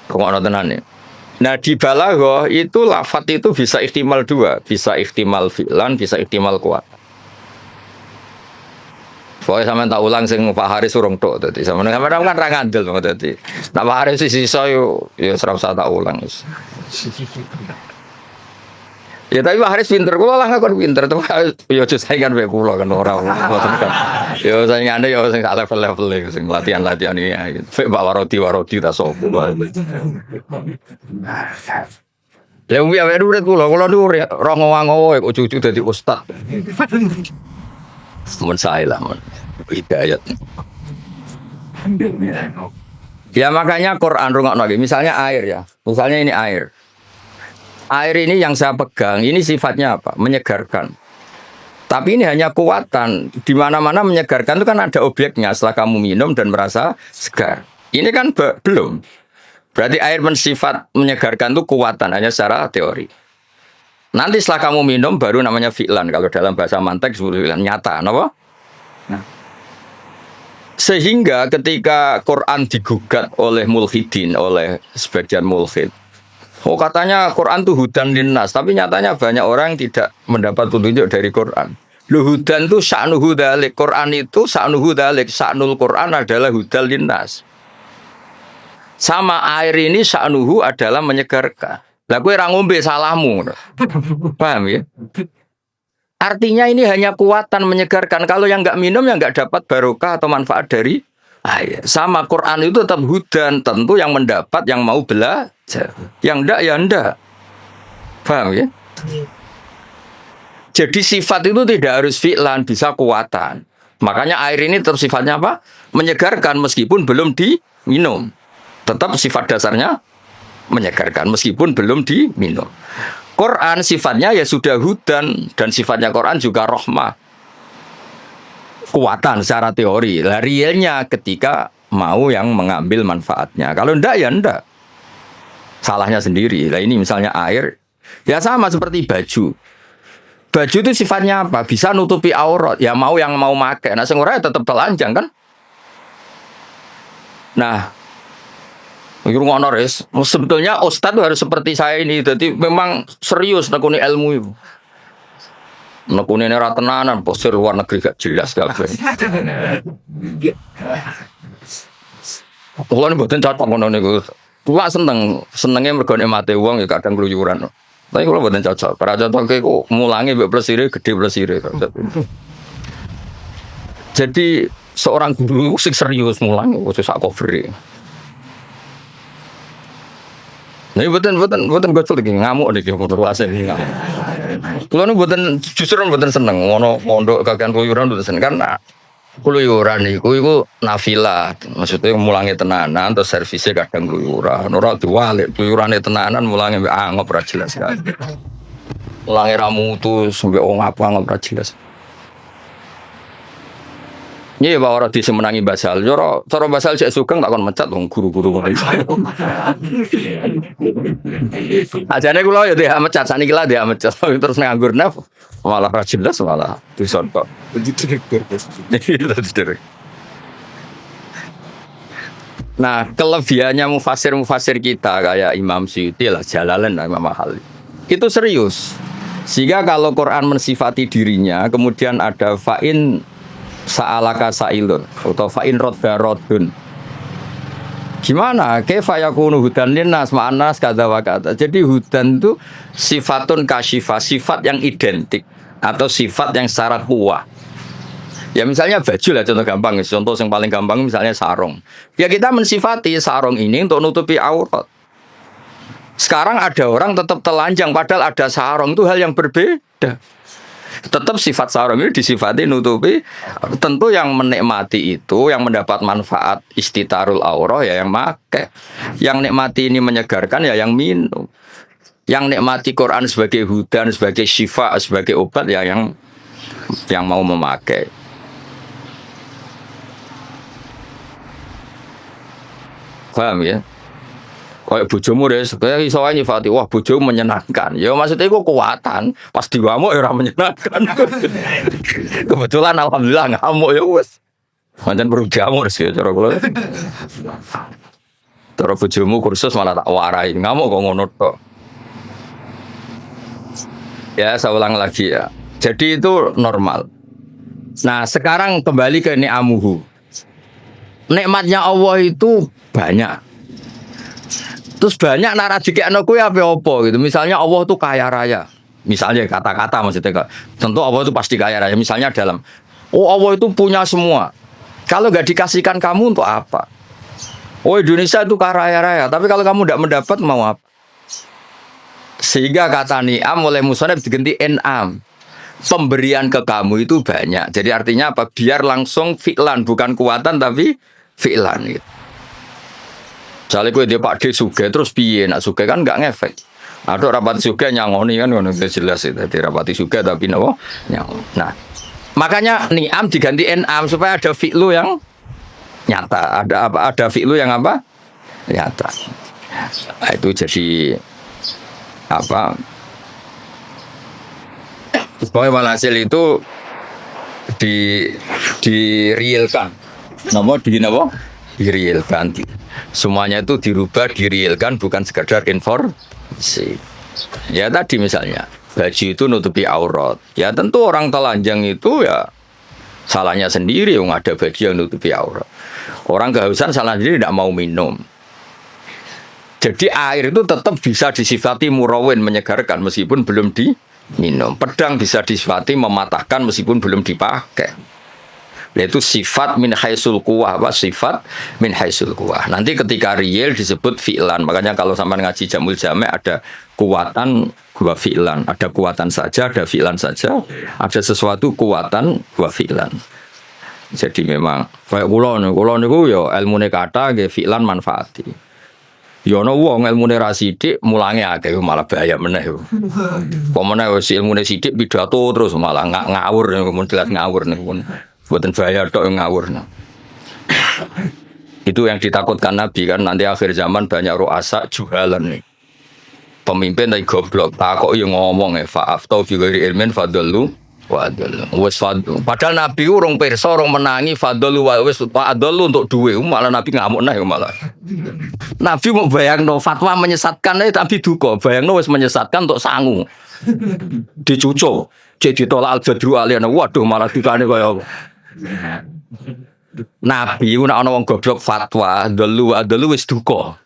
Kok tenan nih. Nah di balaghah itu lafat itu bisa ihtimal dua, bisa ihtimal fi'lan, bisa ihtimal kuat. Pokoknya sama tak ulang sing Pak Haris urung tok tadi. Sama kan ra ngandel banget tadi. Nah Pak Haris sisa yo serasa tak ulang. Ya tapi Pak Haris pinter, kula lah ngakon pinter tuh. Yo saingan wae kula kan ora ngoten kan. Yo saingane yo sing level-level sing latihan-latihan iki. Fek Pak Warodi ta sopo. Lah wong awake urip kula niku ora ngowo-ngowo kok cucu dadi ustaz. Mun sae lah mun hidayat. Ya makanya Quran rungokno iki, misalnya air ya. Misalnya ini air. Air ini yang saya pegang, ini sifatnya apa? Menyegarkan. Tapi ini hanya kuatan. Di mana-mana menyegarkan itu kan ada objeknya. Setelah kamu minum dan merasa segar. Ini kan belum. Berarti air bersifat menyegarkan itu kuatan, hanya secara teori. Nanti setelah kamu minum baru namanya fi'lan. Kalau dalam bahasa mantek fi'lan nyata, apa? Nah. Sehingga ketika Quran digugat oleh mulhidin, oleh sebagian mulhid, katanya Quran itu hudan linnas, tapi nyatanya banyak orang tidak mendapat petunjuk dari Quran. Hudan itu sya'nuhu dzalik, Quran itu sya'nuhu dzalik, sya'nul Quran adalah hudal linnas. Sama air ini sya'nuhu adalah menyegarkan. Lah kowe ra ngombe salahmu. Paham ya? Artinya ini hanya kuatan menyegarkan. Kalau yang enggak minum yang enggak dapat barokah atau manfaat dari air. Sama Quran itu tetap hudan, tentu yang mendapat yang mau belajar. Yang enggak ya enggak. Paham ya? Jadi sifat itu tidak harus fi'lan, bisa kuatan. Makanya air ini tetap sifatnya apa? Menyegarkan meskipun belum diminum. Tetap sifat dasarnya menyegarkan meskipun belum diminum. Quran sifatnya ya sudah hudan, dan sifatnya Quran juga rahmah. Kuatan secara teori. Lah realnya ketika mau yang mengambil manfaatnya. Kalau enggak ya enggak. Salahnya sendiri. Lah ini misalnya air, ya sama seperti baju. Baju itu sifatnya apa? Bisa nutupi aurat. Ya mau yang mau pakai. Nah sing ora tetap telanjang kan? Nah, ngono res. Sebetulnya ustaz itu harus seperti saya ini. Jadi memang serius nekuni ilmu itu. Nekuni ora tenanan, posir luar negeri gak jelas kabeh. Kulo niku mboten cocok ngono niku. Kulo senenge mergo mate wong ya kadang kluyuran. Tapi kulo mboten cocok. Ora cocok kok mulange mbek plesire gede plesire. Jadi seorang guru sing serius mulang wis sak cover. Nih buatan gocol lagi ngamuk nih motor AC ini ngamuk. Kalau nih buatan justru buatan seneng ngono pondok kakean keluyuran buatan seneng karena keluyuran iku nafilah, maksudnya mulangi tenanan terus servisnya kadang keluyuran. Ora diwalik keluyurane tenanan mulangi mbek angop ora jelas kan. Mulangi ramu tuh sampai wong apa angop ora jelas. Iya Pak ora disemenangi basal. Cara basal cek sugeng tak kon mecat wong guru-guru ngono. Ajane kula ya dia mecat saniki lah dia mecat terus nganggur naf malah ra jelas malah disontok. Jadi direktur. Nah, kelebihannya mufasir kita kayak Imam Suyuti lah, Jalalain, Imam Mahali. Itu serius. Sehingga kalau Quran mensifati dirinya, kemudian ada fa'in sa'alaka sa'ilun atau fa'in rodda rodun. Gimana? Kaifa yakunu hudan linnas ma'anas kadza wa kadza. Jadi hudan itu sifatun kasyifah, sifat yang identik atau sifat yang secara kuah. Ya misalnya baju lah contoh gampang, contoh yang paling gampang misalnya sarung. Ya kita mensifati sarung ini untuk nutupi aurat. Sekarang ada orang tetap telanjang padahal ada sarung, itu hal yang berbeda. Tetap sifat sarung ini disifati nutupi. Tentu yang menikmati itu, yang mendapat manfaat istitarul aurah ya yang make. Yang nikmati ini menyegarkan ya yang minum. Yang nikmati Quran sebagai hudan, sebagai syifa, sebagai obat ya yang mau memakai. Paham ya? Kayak bojomu deh, sebenarnya iso ae nyifati, wah bojomu menyenangkan. Ya maksudnya itu kekuatan, pas diwamuk ya ora menyenangkan. Kebetulan alhamdulillah ngamuk ya wis. Pancen perlu diamuk sih cara kula. Cara bojomu kursus malah tak warai, ngamuk kok ngono tok. Ya, saya ulang lagi ya. Jadi itu normal. Nah, sekarang kembali ke ni'amuhu. Nikmatnya Allah itu banyak. Terus banyak nara dikekno kuwi apa gitu. Misalnya Allah itu kaya raya. Misalnya kata-kata maksudnya. Tentu Allah itu pasti kaya raya. Misalnya dalam Allah itu punya semua. Kalau nggak dikasihkan kamu untuk apa? Indonesia itu kaya raya. Tapi kalau kamu tidak mendapat mau apa? Sehingga kata ni'am oleh musannaf diganti en'am. Pemberian ke kamu itu banyak. Jadi artinya apa? Biar langsung fi'lan, bukan kuatan tapi fi'lan gitu. Misalnya gue dia Pak D suge terus piye nak suge kan nggak ngefek. Ada rapat suge nyangoni kan ngono jelas itu. Jadi rapati suge tapi nopo nyangoni. Nah, makanya ni'am diganti en'am supaya ada fi'lu yang nyata. Ada fi'lu yang apa? Nyata. Nah, itu jadi apa? Pokoknya walhasil itu di realkan. Nomor di napa? Di realkan. Semuanya itu dirubah, di realkan, bukan sekedar informasi. Ya tadi misalnya baju itu nutupi aurat. Ya tentu orang telanjang itu ya salahnya sendiri, yang ada baju yang nutupi aurat. Orang kehausan salah sendiri tidak mau minum. Jadi air itu tetap bisa disifati murawin, menyegarkan meskipun belum diminum. Pedang bisa disifati mematahkan meskipun belum dipakai. Yaitu sifat min haisul quwah, apa sifat min haisul quwah. Nanti ketika real disebut fi'lan. Makanya kalau sampai ngaji Jamul Jami' ada kuwatan dua fi'lan, ada kuwatan saja, ada fi'lan saja, ada sesuatu kuwatan dua fi'lan. Jadi memang kayak kula niku ya ilmune kata nggih fi'lan manfaati. Ya ana wong ilmune ra sithik mulange akeh malah bahaya meneh. Apa meneh wis ilmune sithik pidato terus malah ngawur kemudian ngawur niku. Buatan bahaya tok ngawur. Itu yang ditakutkan Nabi kan nanti akhir zaman banyak ru'asa juhalan nih. Pemimpin dari goblok takok yo ngomong fa'af tau fi ghairi ilmin fadallu wa adallu. Wis padahal Nabi urung pirsa urung menangi fadallu wa wis adallu untuk duwe malah Nabi ngamuk nah malah. Nabi mau bayangno fatwa menyesatkan tapi duka bayangno wis menyesatkan untuk sangu. Dicucuk jadi tolak al-badru aliyana waduh malah dukane kaya Nabi nek ana wong goblok fatwa adalu wis duka.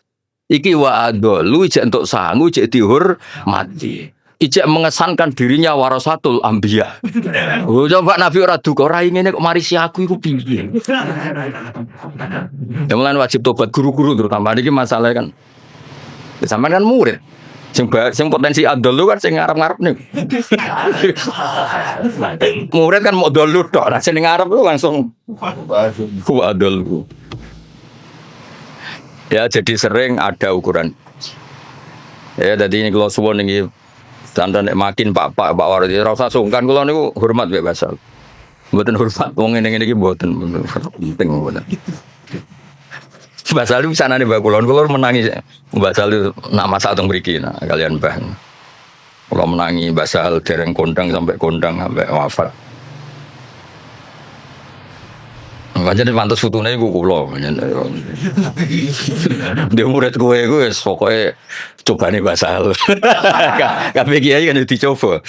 Iki wa adalu ijek entuk sangu ijek dihormati. Ijek mengesankan dirinya warasatul anbiya. Coba Nabi ora duka ora ngene kok marisi aku iku piye. Ya mulane wajib tobat guru-guru terutama iki masalah kan. Sampean kan murid. Sing potensi adol lu kan sing ngarep-ngarep nih. Murid kan mau dolu tok, nah sing ngarep lu langsung adol. Ya jadi sering ada ukuran. Ya jadi ini kalau suwon ini dandan makin Pak Wardi ora usah sungkan kula niku hormat mbek Basal. Mboten hormat wong ngene-ngene iki mboten penting mboten. Basal itu sanane Mbak kula menangi Basal nak masak teng mriki nah kalian Mbah. Kula menangi Basal dereng kondang sampai wafat. Pancen pantes futune iku kula. Dia murid kowe iku wis pokoke cobane Basal. Kabeh kiai kan dicoba.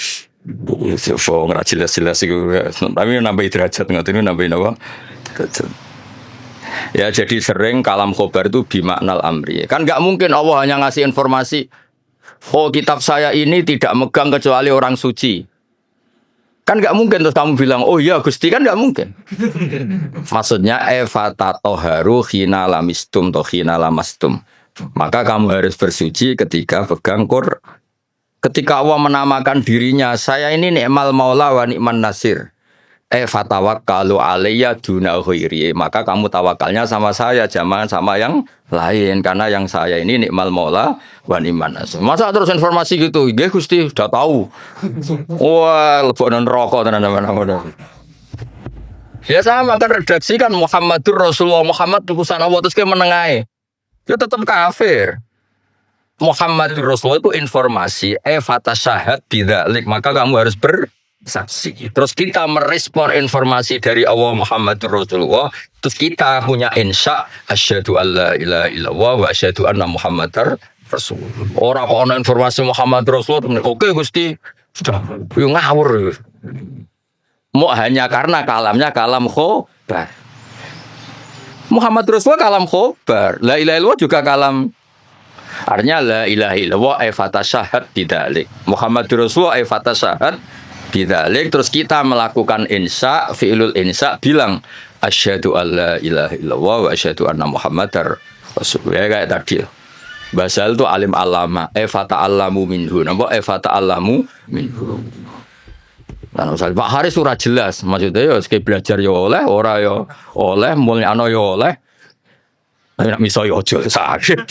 Coba ora jelas-jelas iku. Tapi nambah derajat ngoten nambah napa? Derajat. Ya jadi sering kalam khobar itu bimaknal amri. Kan nggak mungkin Allah hanya ngasih informasi. Oh kitab saya ini tidak megang kecuali orang suci. Kan nggak mungkin terus kamu bilang oh iya Gusti kan nggak mungkin. Maksudnya efatatoharu khina lamistum atau khina lamastum. Maka kamu harus bersuci ketika pegang Quran. Ketika Allah menamakan dirinya saya ini ni'mal maula wa ni'man nasir. Fatawakkalu alayya duna ghairi, maka kamu tawakalnya sama saya, jangan sama yang lain karena yang saya ini nikmal maula wa ni'man nasir. Masa terus informasi gitu, nggih Gusti sudah tahu. Wah, lebokno neraka tenan-tenan. Ya sama kan redaksi kan Muhammadur Rasulullah, Muhammad utusan Allah terus ke menengahe. Ya tetap kafir. Muhammadur Rasulullah itu informasi fatasyahat bidzalik, maka kamu harus saksi. Terus kita merespon informasi dari Allah Muhammadur Rasulullah. Terus kita punya insya asyhadu alla ilaha illallah wa asyhadu anna Muhammadar Rasulullah. Orang kok ana informasi Muhammadur Rasulullah. Oke Gusti, sudah yo ngawur. Mau hanya karena kalamnya kalam khobar. Muhammad Rasulullah kalam khobar. La ilaha illallah juga kalam. Artinya la ilaha illallah fatasyahat bidzalik. Muhammadur Rasulullah fatasyahat bidzalik, terus kita melakukan insya, fi'lul insya bilang asyhadu alla ilaha illallah wa asyhadu anna Muhammadar Rasulullah. Kayak tadi. Basal itu alim alama, fata'allamu minhu. Napa fata'allamu minhu. Nah, misal Pak Haris ora jelas, maksudnya ya sekali belajar ya oleh, ora ya oleh, mulyano ya oleh. Nek miso ya aja sakit.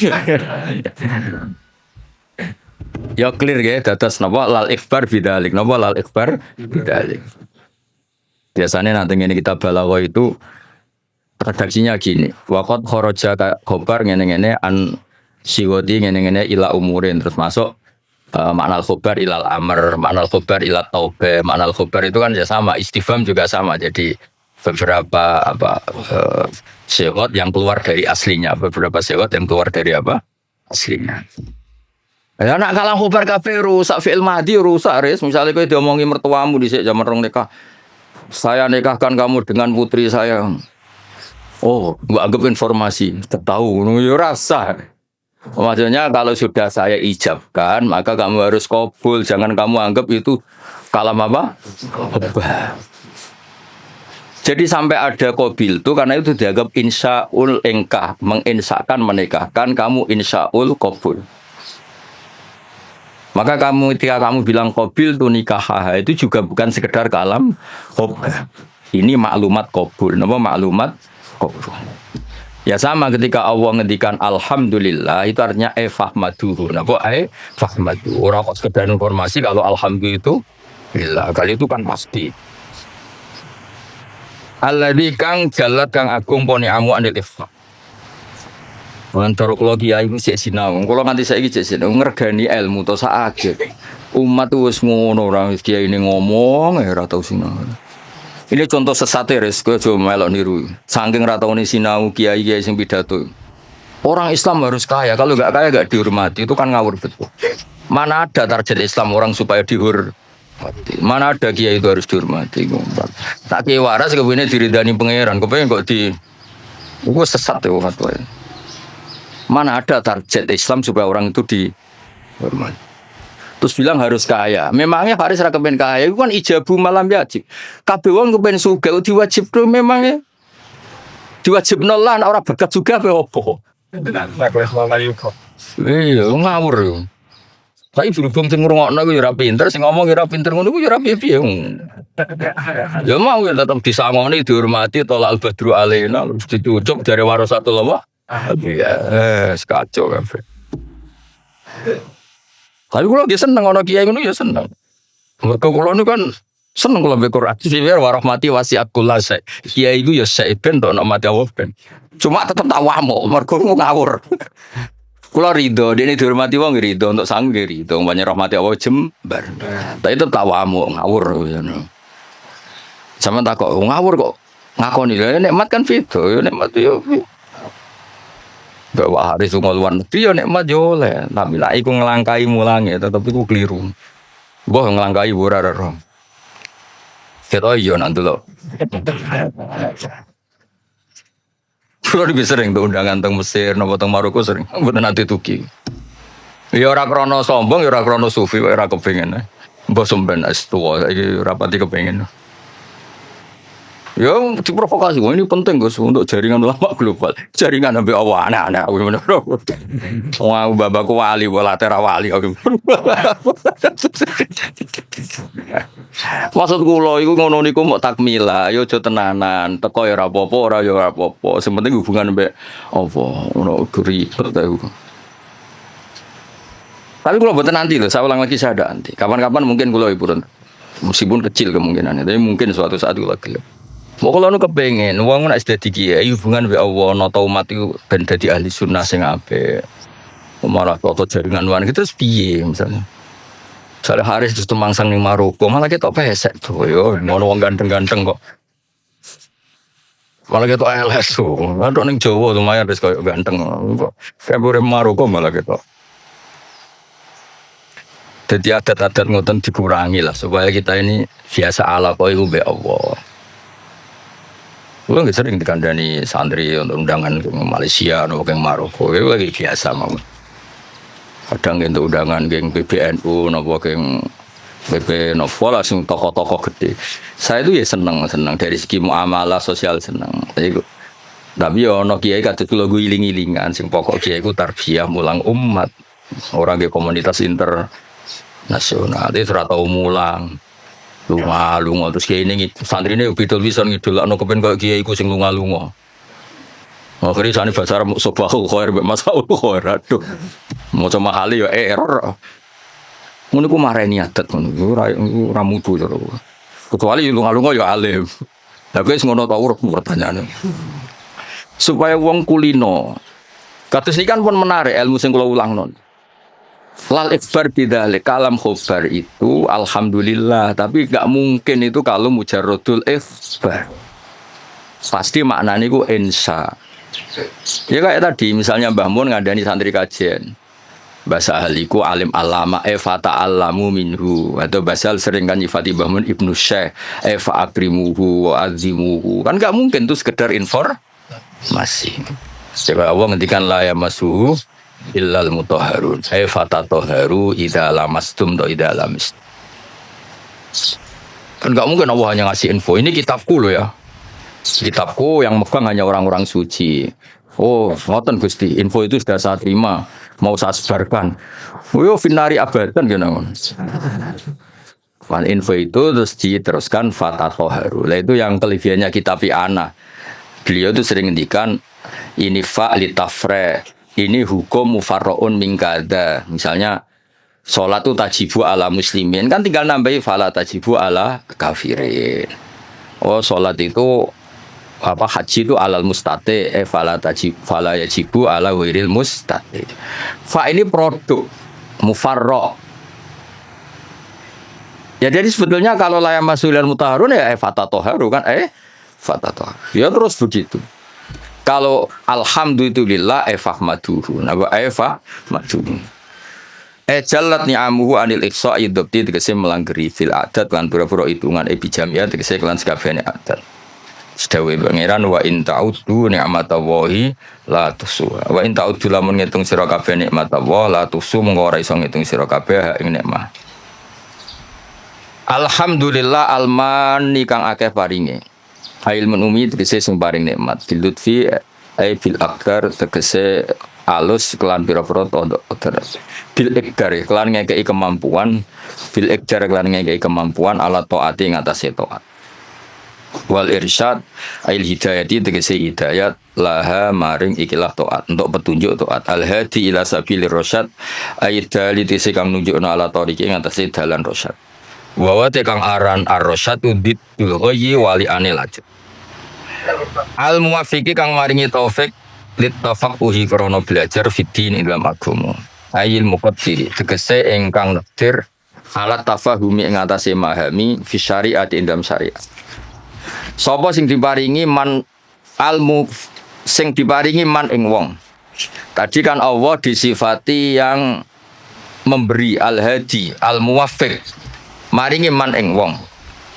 Ya clear ya, dados napa lal ikhbar bidzalik, napa lal ikhbar bidzalik. Biasanya nanti ini kita balaghah itu redaksinya gini. Waqad kharaja khobar ngene-ngene an siwati ngene-ngene ila umurin, terus masuk makna khobar ilal amr, makna khobar ila taubah. Makna khobar itu kan ya sama, istifham juga sama. Jadi beberapa syarat yang keluar dari aslinya, beberapa syarat yang keluar dari aslinya. Ya nak kalang khobar kabeh rusak fi'il madhi rusak res. Misalnya kowe diomongi mertuamu dhisik jaman rong nikah. Saya nikahkan kamu dengan putri saya. Oh, gua anggap informasi, tahu ya rasa. Maksudnya kalau sudah saya ijabkan, maka kamu harus qabul, jangan kamu anggap itu kalam apa? Khobar. Jadi sampai ada qabil itu karena itu dianggap insya'ul ingkah, menginsyakan menikahkan, kamu insya'ul qabul. Maka ketika kamu bilang qabil tu nikah itu juga bukan sekedar kalam khobar. Ini maklumat qabul. Napa maklumat qabul? Ya sama ketika Allah ngendikan alhamdulillah itu artinya fahmaduhu. Napa fahmadu. Ora kok sekedar informasi kalau alhamdulillah itu billah. Kali itu kan pasti. Alladzi kang jalat kang agung poni amu anil ifah. Antara kula kiai iku sik sinau. Kula nganti saiki sik sinau ngregani ilmu to sakake. Umat wis ngono ora kiai ini ngomong ora tau sinau. Ini contoh sesate res kowe aja melok niru. Saking ra taune sinau kiai-kiai sing pidato. Orang Islam harus kaya, kalau enggak kaya enggak dihormati, itu kan ngawur betul. Mana ada target Islam orang supaya dihormati. Mana ada kiai itu harus dihormati. Tak kiai waras kepene diridani pangeran, kepene kok di gua sesat ya fatwa. Mana ada target Islam supaya orang itu dihormati. Terus bilang harus kaya. Memangnya Faris ra kepen kaya, itu kan ijabu malam wajib. Kabeh wong kepen sugih diwajibno memangnya. Diwajibno lan ora berkat juga apa opo. Iya, ngawur yo. Tapi berhubung sing ngrungokno ku yo ora pinter, sing ngomong yo ora pinter ngono ku yo ora piye-piye. Ya mau ya tetap disangoni, dihormati, tolak al-badru alaina, terus dicucuk dari warasatul apa? Iya, sekacau kabeh. Tapi kula nggih seneng ana kiai ngono ya seneng. Mergo kula niku kan seneng kula mbek Quran. Sifir warahmati wasiat kulase. Kiai iku ya sek ben to nek mati Allah ben. Cuma tetep tak wamuk mergo ngawur. Kula rido, dene dihormati wong rido untuk sang rido, banyak rahmati Allah jembar. Tapi tetep tak wamuk ngawur ngono. Sama tak kok ngawur kok ngakoni lho nikmat kan fido, ya nikmat yo. Gak wah hari sungai luar negeri ya nikmat yo oleh, tapi lah iku ngelangkai mulange tetep iku keliru. Mbah ngelangkai ora ora. Kita iya nanti lo. Kalau lebih sering tuh undangan teng Mesir, nopo teng Maroko sering, bukan nanti tuki. Ya ora krono sombong, ya ora krono sufi, ya ora kepengen. Mbah somben es tua, iki rapati kepengen. Ya diprovokasi, wah ini penting Gus untuk jaringan ulama global. Jaringan sampai awal aneh-aneh aku bener. Wah babaku wali, bola tera wali aku. Maksud kula iku ngono niku mok takmila, ya aja tenanan. Teko ya ora apa-apa, ora ya ora apa-apa. Sing penting hubungan mbek apa ngono guri ta. Tapi kula mboten nanti lho, saya ulang lagi saya ada nanti. Kapan-kapan mungkin kula ipun meskipun kecil kemungkinannya, tapi mungkin suatu saat kula gelem. Mau kalau nu kepengen, uang nak sedih kiai hubungan be Allah, nota umat itu ben dadi ahli sunnah sing apik. Malah foto jaringan wan gitu terus piye misalnya. Misalnya Haris terus mangsang ning Maroko, malah kita pesek tuh, yo ngono wong ganteng-ganteng kok. Malah kita LS tuh, ada ning Jawa lumayan wis koyo ganteng kok. Februari Maroko malah kita. Jadi adat-adat ngoten dikurangi lah supaya kita ini biasa ala kok iku be Allah. Gue nggak sering dikandani santri untuk undangan ke Malaysia atau ke Maroko, itu lagi biasa mau. Kadang untuk undangan ke PBNU, nopo ke PP nopo langsung tokoh-tokoh gede. Saya itu ya senang dari segi muamalah sosial senang. Tapi ya ono kiai kata itu lagu iling-ilingan, sing pokok kiai itu tarbiyah mulang umat, orang ke komunitas internasional itu rata mulang. Lunga terus kiai ini santri ini bidol bisa ngidol anu kepen kaya kiai iku sing lunga. Akhirnya sani bahasa Arab sobahu khair mbek masaul khair aduh. Maca mahali ya error. Ngono ku mareni adat ngono ora mutu to. Kecuali lunga ya alim. Lah wis ngono ta urip pertanyaane. Supaya wong kulino. Kados iki kan pun menarik ilmu sing kula ulangno. Lal ikhbar bidzalik kalam khobar itu alhamdulillah, tapi gak mungkin itu kalau mujarrodul ikhbar. Pasti maknanya itu insya. Ya kayak tadi misalnya Mbah Mun ngandani santri kajian. Bahasa ahliku alim alama fata alamu minhu, atau bahasa sering kan nyifati Mbah Mun Ibnu Syekh fa akrimuhu wa azimuhu. Kan gak mungkin itu sekedar informasi. Coba Allah ngendikan la yamassuhu illal mutahharun. Fatatoharu idza lamastum to idza lamis. Kan enggak mungkin Allah hanya ngasih info. Ini kitabku loh ya. Kitabku yang megang hanya orang-orang suci. Oh, ngoten Gusti, info itu sudah saya terima, mau saya sebarkan. Yo finari abadan gitu. Info itu terus diteruskan fatatoharu. Lah itu yang kelebihannya kitab Ana. Beliau itu sering ngendikan ini fa litafre. Ini hukum mufarroun mingkada. Misalnya sholat itu tajibu ala muslimin, kan tinggal nambahi fala tajibu ala kafirin. Oh sholat itu apa haji itu alal mustate fala yajibu ala wiril mustate. Fa ini produk mufarro. Ya jadi sebetulnya kalau layam masulian mutaharun ya fatatoharu kan fatatoharu. Ya terus begitu. Kalau alhamdulillah fahmaduhu, napa fahmaduhu. Jalat ni'amuhu anil ihsa'i dzabti tegese melanggeri fil adat lan pira-pira hitungan bijamiah tegese kelan sakabehane adat. Sedawe pangeran wa in ta'uddu ni'matallahi la tuhsuha. Wa in ta'uddu lamun ngitung sira kabeh nikmatallahi la tuhsu mengko ora iso ngitung sira kabeh ing nikmat. Alhamdulillah almani kang akeh paringe. Ilmu umi tegese sing paring nikmat bil lutfi ai bil akbar tegese alus kelan pira-pira tanda bil ikdar kelan ngekeki kemampuan bil ikdar kelan ngekeki kemampuan ala taati ing atase taat wal irsyad ail hidayati tegese hidayat laha maring ikilah taat untuk petunjuk taat al hadi ila sabilir rasyad ayat dalil kang nunjukna ala tariqi ing atase dalan rasyad wa kang aran ar-rasyad udit bil ghayyi wali anil lajud al muwafiqi kang maringi taufik lit tafaquhi krana belajar fitin ing dalam agama ayil muqaddiri tegese ingkang nektir alat tafahumi ing atase mahami fi syariat ing dalam syariat sapa sing diparingi man almu sing diparingi man ing wong tadi kan Allah disifati yang memberi al-hadi al-muwaffiq maringi man ing wong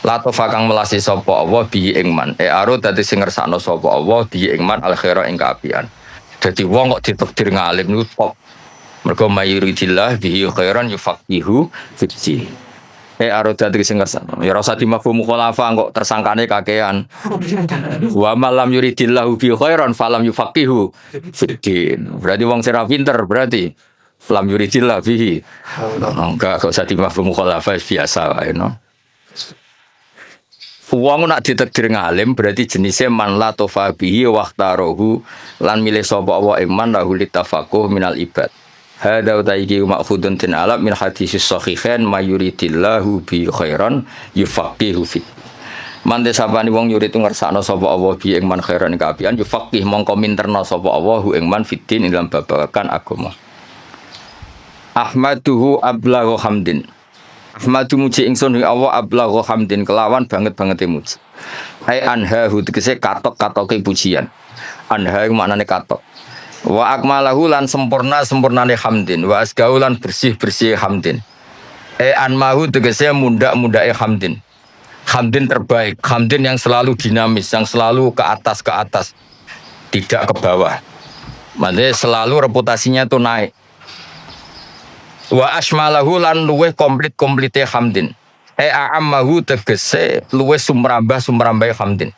latofa kang melasi sapa Allah bi ing man aro dadi sing ngersakno sapa Allah bi ing man al khaira ing kaapian dadi wong kok ditakdir ngalim niku top mergo mayuridillah bihi khairan yufaqihu fid aro dadi sing ngersakno ya ora usah dimafhum mukhalafa kok tersangkane kakean wa malam yuridillahu bi khairan falam yufaqihu fid berarti wong sing pinter berarti lam yuridillah bihi enggak usah dimafhum mukhalafa biasa wae no. Wong nak ditakdir ngalim berarti jenisnya man la tofabihi waqtarohu lan milih sapa wa iman lahu litafaqquh minal ibad. Hada utaiki ma'khudun tin alab min hadis sahihain mayuridillahu bi khairan yufaqihu fi. Mande sabani wong yurid ngersakno sapa Allah bi ing man khairan kapian yufaqih mongko minterna sapa Allah ing man fitin ing dalam babagan agama. Ahmaduhu ablaghu hamdin. Ahmadu muji ingsun ya Allah ablaghu hamdin kelawan banget-banget muji. Ai anhahu tegese katok-katoke pujian. Anha maknane katok. Wa akmalahu lan sempurnane hamdin, wa asgahu lan bersih-bersih hamdin. Anmahu tegese mundak-mundake hamdin. Hamdin terbaik, hamdin yang selalu dinamis, yang selalu ke atas, tidak ke bawah. Maksudnya selalu reputasinya itu naik. Wa asmalahu lan luweh komplite hamdin. A'ammahu tegese luweh sumrambah hamdin.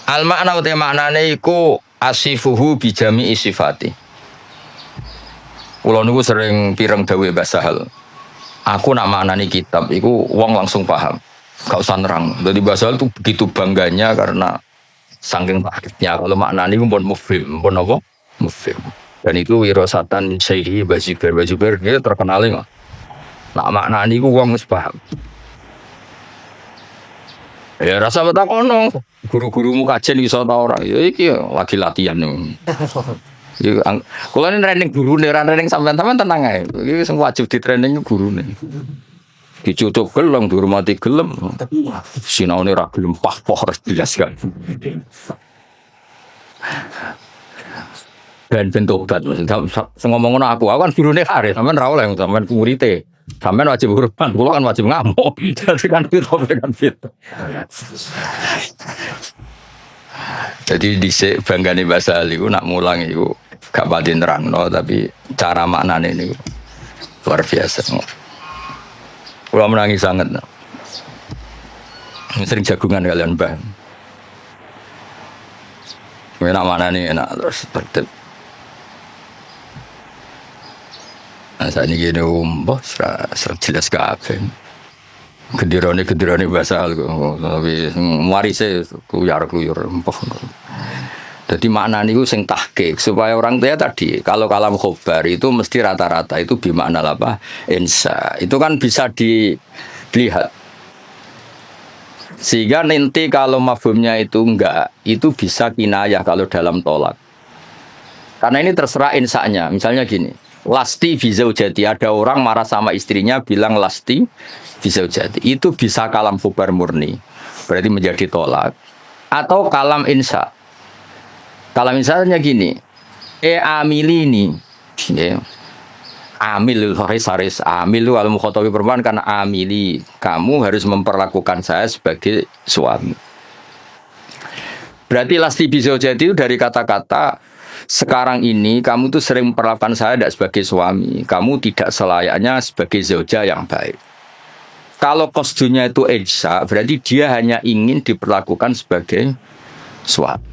Al makna uta maknane iku asifuhu bi jami'i sifati. Kula niku sering pireng dawuh Mbah Sahal. Aku nak maknani kitab iku wong langsung paham. Gak usah nerang. Jadi Mbah Sahal itu begitu bangganya karena saking paketnya kalau maknani ku pun mufhim, pun apa? Mufhim. Dan itu wirasatan Syekh Bajuber dia terkenal nggak? Nak maknani ku wong wis paham. Ya rasa betakono guru-gurumu kajen iso ta ora? Ya iki lagi latihan. Ya kula ini training gurune, ora training sampean-sampean tenang ae. Iki sing wajib di training gurune. Dicucuk gelem dihormati gelem. Sinaune ra gelem pah-pah harus dijelaskan. Dan bentuk obat, ngomong ngono aku kan gurune Farid, sampean ra oleh sampean murid-e. Sampean wajib hormat, kula kan wajib ngamuk. Jadi kan fit. Jadi dhisik banggane bahasa iku nak mulang iku gak pati nerangno tapi cara maknane niku luar biasa. Kula menangis sangat. Sering jagungan kalian Mbah. Enak maknane enak terus berarti. Nah, saat ini gini serah jelas kabeh. Kedirane bahasa tapi warise kuyar empah. Jadi makna niku sing tahqiq supaya orang tua tadi kalau kalam khobar itu mesti rata-rata itu bermakna apa? Insya. Itu kan bisa dilihat. Sehingga nanti kalau mafhumnya itu enggak, itu bisa kinayah kalau dalam tolak. Karena ini terserah insya-nya. Misalnya gini. Lasti bizaujati, ada orang marah sama istrinya bilang lasti bizaujati, itu bisa kalam khobar murni berarti menjadi tolak atau kalam insya. Kalam insya-nya gini amilini ya. Amil haris amil al mukhatabi perempuan karena amili kamu harus memperlakukan saya sebagai suami. Berarti lasti bizaujati itu dari kata-kata sekarang ini kamu tuh sering memperlakukan saya tidak sebagai suami. Kamu tidak selayaknya sebagai zauja yang baik. Kalau kostunya itu insya, berarti dia hanya ingin diperlakukan sebagai suami.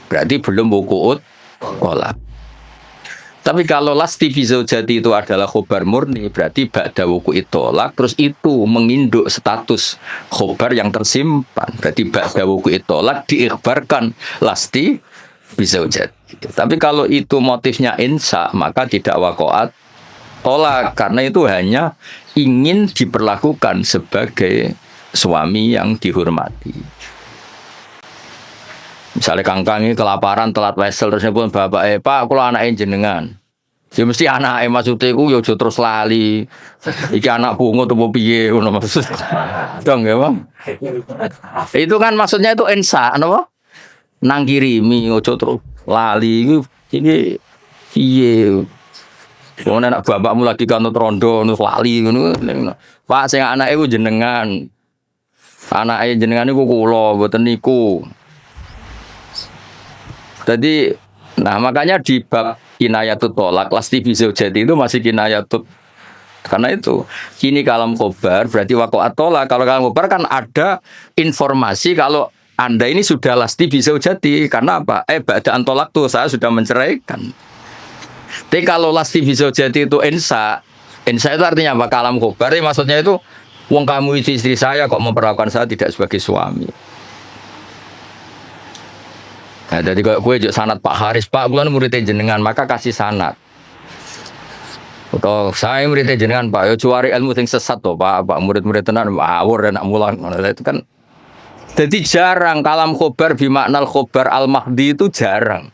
Berarti belum wuku'ut tolak. Tapi kalau lasti fi zaujati itu adalah khobar murni, berarti ba'da wuku'it tolak, terus itu menginduk status khobar yang tersimpan. Berarti ba'da wuku'it tolak diikhbarkan lasti fi zaujati. Tapi kalau itu motifnya insa, maka tidak wakoat tolak, karena itu hanya ingin diperlakukan sebagai suami yang dihormati. Misalnya kangkang ini kelaparan telat wesel terus pun bapak pak kalau anaknya jenengan, ya mesti anaknya maksudnya ku yo terus lali, iki anak bungo tuh piye ngono maksud, dong ya bang. Itu kan maksudnya itu ensa, apa? Nang kirimi ojo terus lali ini piye. Wong anak bapakmu lagi kanut rondo terus lali ngono. Pak sing anake ku jenengan. Anake jenengan niku kula mboten niku. Jadi nah makanya di bab kinayatut tolak lasti fi zaujati itu masih kinayatut, karena itu kini kalam khobar berarti waqa'at tolak. Kalau kalam khobar kan ada informasi kalau Anda ini sudah lasti fi zaujati, karena apa? Ba'da'an tolak tuh saya sudah menceraikan. Tapi kalau lasti fi zaujati itu insa itu artinya apa? Kalam khobar maksudnya itu wong kamu istri saya kok memperlakukan saya tidak sebagai suami. Nah, jadi kalau gue juga sanad Pak Haris, Pak, gue muridnya jenengan, maka kasih sanad. Atau saya muridnya jenengan, Pak, yo cuari ilmu yang sesat toh, Pak murid-murid tenan, awur enak mulang, itu kan. Jadi jarang kalam khobar bimaknal khobar al-mahdi itu jarang.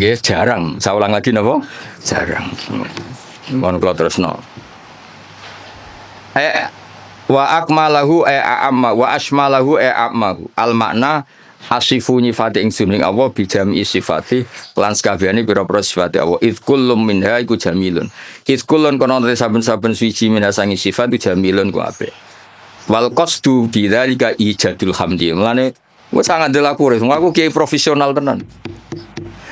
Yes, jarang. Saya ulang lagi, napa? Jarang. Mohon kalau terus no. Wa akmalahu a'amma wa asmalahu a'ammahu al makna asifu nyifati ingsun ing Allah bi jami sifati lan sakabehane pira-pira sifate Allah id kullum minha iku jamilun id kullun kono saben-saben suci minasangi sifat itu jamilun ku apik wal qasdu bidzalika ijadul hamdi mulane wis sangat delaku aku kiai profesional tenan.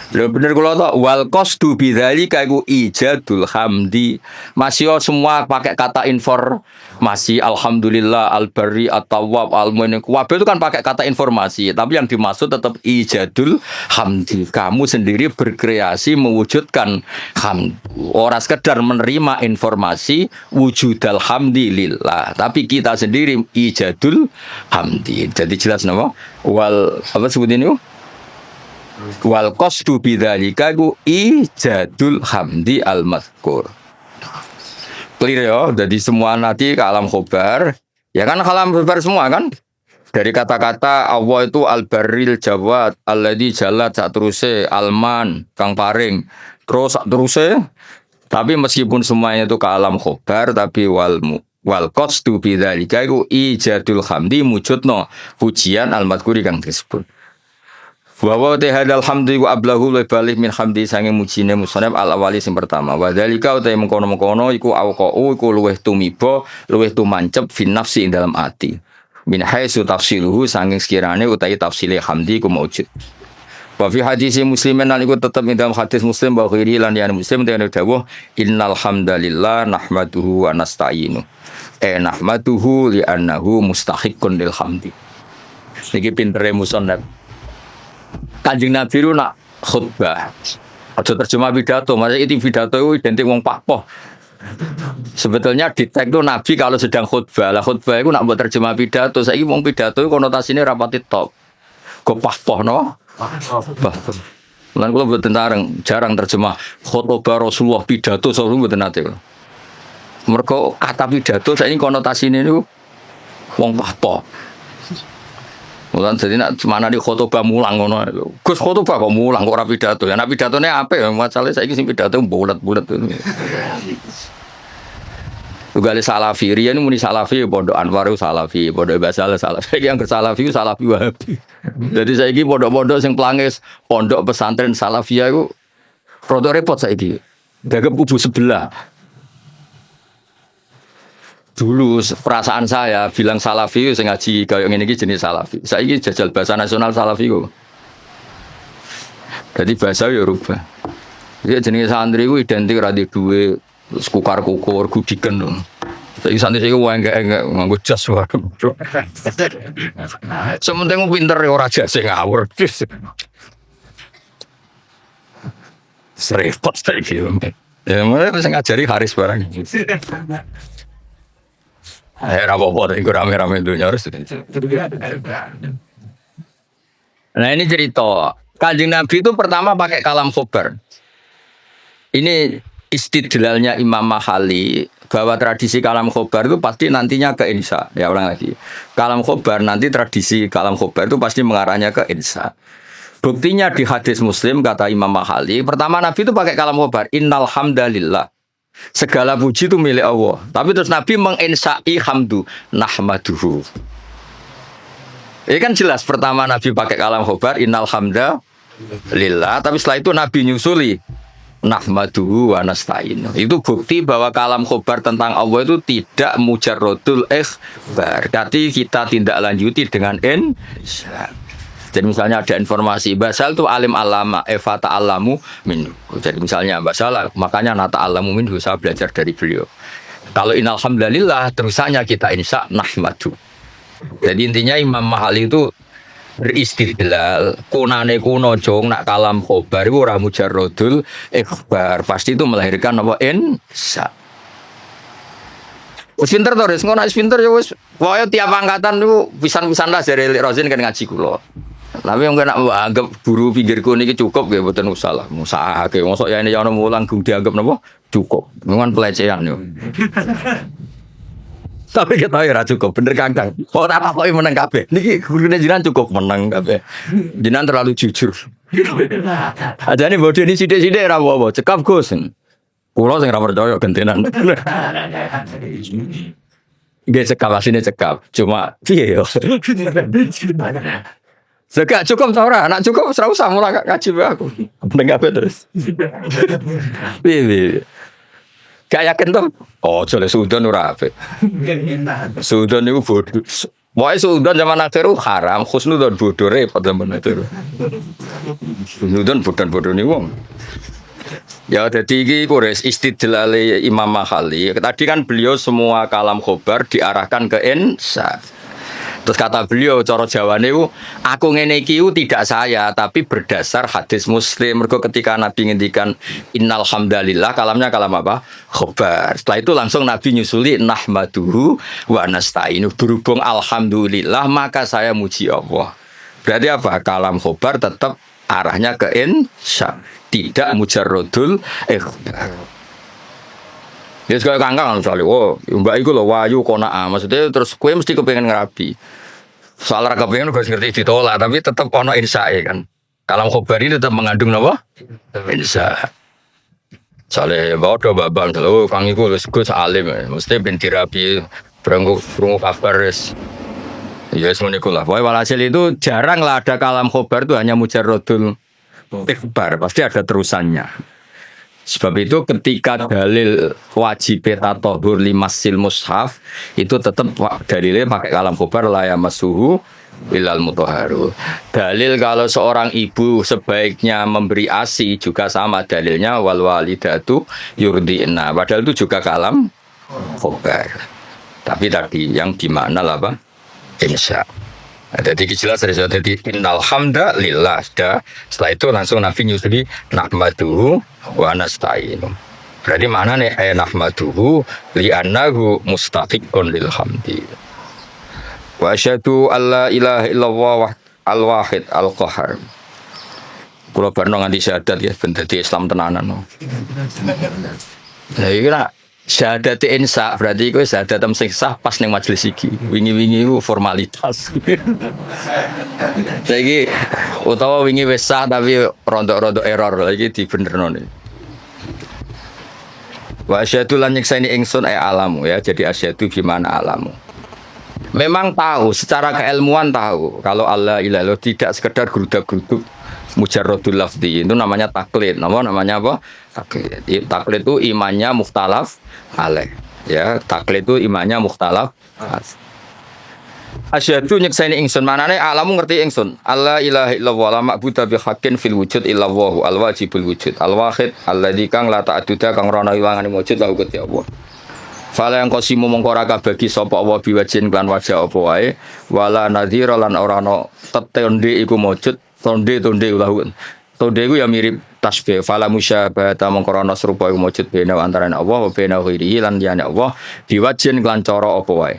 Lho bener kula tok wal qasdu bidzalika iku ijadul hamdi. Masih semua pakai kata informasi alhamdulillah al-barri at-tawwab al-mu'min kuwabe itu kan pakai kata informasi, tapi yang dimaksud tetap ijadul hamdi. Kamu sendiri berkreasi mewujudkan hamd. Ora sekedar menerima informasi wujudal hamdi lillah, tapi kita sendiri ijadul hamdi. Jadi jelas napa? Wal apa sebutin itu? Wal qasdu bidzalika ku ijadul hamdi al mazkur. Clear ya, jadi semua nanti ke alam khobar. Ya kan alam khobar semua kan? Dari kata-kata Allah itu al-barril jawad alladzi jalat sak teruse alman kang paring. Terus sak teruse. Tapi meskipun semuanya itu ke alam khobar tapi wal qasdu bidzalika ku ijadul hamdi mujudno pujian al mazkuri kang disebut. Wa hadal hamdi wa ablahu lebih min hamdi sange mujine musannaf al awali sing pertama. Wa dzalika uta mengkono-mengkono iku awqa'u iku luweh tumiba, luweh tumancep fin nafsi ing dalam ati. Min haitsu tafsiluhu sange sekirane utahe tafsile hamdi ku maujud. Wa fi hadis muslimin lan iku tetep ing dalam hadis muslim wa ghairi lan yang muslim dengan dawuh innal hamdalillah nahmaduhu wa nasta'inu. Nahmaduhu li annahu mustahiqqun lil hamdi. Iki pintere musannaf. Kanjeng Nabi itu nak khutbah. Ada terjemah pidato, maksudnya itu pidato itu identik wong pakpoh. Sebetulnya di teks itu Nabi kalau sedang khutbah, lah khutbah itu nak buat terjemah pidato. Saya wong pidato itu konotasinya rapati top. Kok pakpoh no? Lan kula mboten jarang terjemah khutbah Rasulullah pidato saya mboten nate. Mergo kata pidato saiki konotasinya niku wong pakpoh. Mulan jadi nak mana di khotbah mulang ngono. Gus khotbah kok mulang kok ora pidato. Ya nak pidatone apik ya masalahnya saiki sing pidato bulat-bulat. Tugale Salafi, riyen muni Salafi pondok Anwar Salafi, pondok Basal Salafi. Yang Salafi Salafi Wahabi. Jadi saiki pondok-pondok sing plangis pondok pesantren Salafiyah iku rada repot saiki. Dagem kubu sebelah. Dulu perasaan saya bilang Salafi sing ngaji kaya ngene iki jenis Salafi. Saiki jajal bahasa nasional Salafi kok. Jadi bahasa ya rubah. Jadi jenis santri ku identik ra duwe kukar-kukur gudiken. Saiki santri iku wae enggak nganggo jas wae. Sementing pinter ya ora jase ngawur. Serempet saiki. Ya mulai sing ngajari Haris barang. Ora apa-apa iku rame-rame dunya harus. Nah ini cerita Kanjeng Nabi itu pertama pakai kalam khobar. Ini istidlalnya Imam Mahali bahwa tradisi kalam khobar itu pasti nantinya ke insya. Ya ulang lagi. Kalam khobar nanti tradisi kalam khobar itu pasti mengarahnya ke insya. Buktinya di hadis Muslim kata Imam Mahali, pertama Nabi itu pakai kalam khobar. Innal hamdalillah. Segala puji itu milik Allah. Tapi terus Nabi menginsai hamdu nahmaduhu. Ini kan jelas pertama Nabi pakai kalam khobar innal hamda lillah, tapi setelah itu Nabi nyusuli nahmaduhu wa nasta'in. Itu bukti bahwa kalam khobar tentang Allah itu tidak mujarrodul ikhbar. Tapi kita tindak lanjuti dengan insya. Jadi misalnya ada informasi Basal itu alim alama fata alamu min. Jadi misalnya Basal makanya nata alamu min saya belajar dari beliau. Kalau innal hamdalillah terusannya kita insya nahmadu. Jadi intinya Imam Mahali itu beristidlal kunane kuno jong nak kalam khobar itu ora mujarrodul ikhbar, pasti itu melahirkan apa insya. Wis pinter to wis ngono wis pinter ya wis pokoke tiap angkatan niku pisan-pisan lah dari Rozin kan ngaji kula. Tapi yang kena anggap guru pinggirku niki cukup nggih mboten usah lah. Musahake mosok ya ini ana mulang gung dianggap napa cukup. Memang pelecehan yo. Tapi kita ya cukup, bener Kang. Kok apa kok menang kabeh? Niki gurune jenengan cukup menang kabeh. Jenengan terlalu jujur. Ajane bodho ini sithik-sithik ora apa-apa, cekap Gus. Kula sing ora percaya gentenan. Nggih cekap asine cekap. Cuma piye yo? Sekak cukup ta ora? Nak cukup ora usah mulai ngaji aku. Menang kabeh terus. Piye? Gak yakin tuh? Oh, jole Sudan ora apik. Sudan itu bodoh. Wae Sudan zaman akhir haram, khusnudan bodoh repot zaman akhir. Sudan bodoh nih wong. Ya jadi iki kores istidlal Imam Mahali. Tadi kan beliau semua kalam khobar diarahkan ke insya. Terus kata beliau, cara Jawane itu, aku ngene iki tidak saya, tapi berdasar hadis Muslim. Mergo ketika Nabi ngendikan innal hamdalillah, kalamnya kalam apa? Khobar. Setelah itu langsung Nabi nyusuli nahmaduhu wa nasta'inu. Berhubung alhamdulillah, maka saya muji Allah. Berarti apa? Kalam khobar tetap arahnya ke insya, tidak mujarrodul ikhbar. Ya sekali kangkang misalnya, oh mbak iku lho wayu konaa, maksudnya terus kue mesti kepengen ngerabi. Soal raga pengen gue ngerti ditolak, tapi tetap ono insya kan. Kalam khobar ini tetap mengandung apa? Insya. Soalnya bawa doa babang, oh kang iku gue salim, mesti ben dirabi, berangku kabar res. Ya semuanya lah. Pokoknya walhasil itu jarang lah ada kalam khobar itu hanya mujarrodul ikhbar, pasti ada terusannya. Sebab itu ketika dalil wajib tatahur limasil mushaf itu tetap dalilnya pakai kalam khobar la yamassuhu illal mutahharu. Dalil kalau seorang ibu sebaiknya memberi ASI juga sama dalilnya wal walidatu yurdi'na. Padahal itu juga kalam khobar. Tapi tadi yang gimana lah Pak? Insya. Nah, jadi jelas dari jadi innal hamda lillah. Setelah itu langsung Nabi nyusuli nahmaduhu wa nasta'inu. Berarti mana nih nahmaduhu li'annahu mustahiqqun lil hamdi. Wa asyhadu alla ilaha illallah al-wahid al-qahhar. Kula barno nganti syahadat ya ben dadi Islam tenanan. Nah iki nak syahadat insya berarti itu syahadat sing sah pas ning majelis iki. Wingi-wingi itu formalitas. Saiki utawa wingi wis sah tapi rontok-rontok error lagi dibenerno nih. Wa asyhadu lan nyekseni ingsun alamu ya. Jadi asyhadu gimana alamu. Memang tahu secara keilmuan tahu kalau Allah ilaha tidak sekedar geruduk-geruduk mujarrodul lafzi itu namanya taklid. Namanya apa? Taklid. Taklid itu imannya mukhtalaf alaih. Ya, taklid itu imannya mukhtalaf. Asyhadu nyekseni ingsun manane alamu ngerti ingsun. Allah ilaha illallah la ma'budu bi haqqin fil wujud illallah al wajibul wujud al wahid alladzi kang la ta'adduda kang rono iwangane wujud lahu gusti Allah. Fala yang kosimu mengkora kabagi sapa Allah biwajin klan wajah apa wae wala nadhira lan ora ana tetonde iku mujud tonde ulah tonde iku ya mirip tasbih fala musyabahata mengkora ana serupa iku mujud bena antarané Allah wa bena ghairihi lan liyane Allah biwajin klan cara apa wae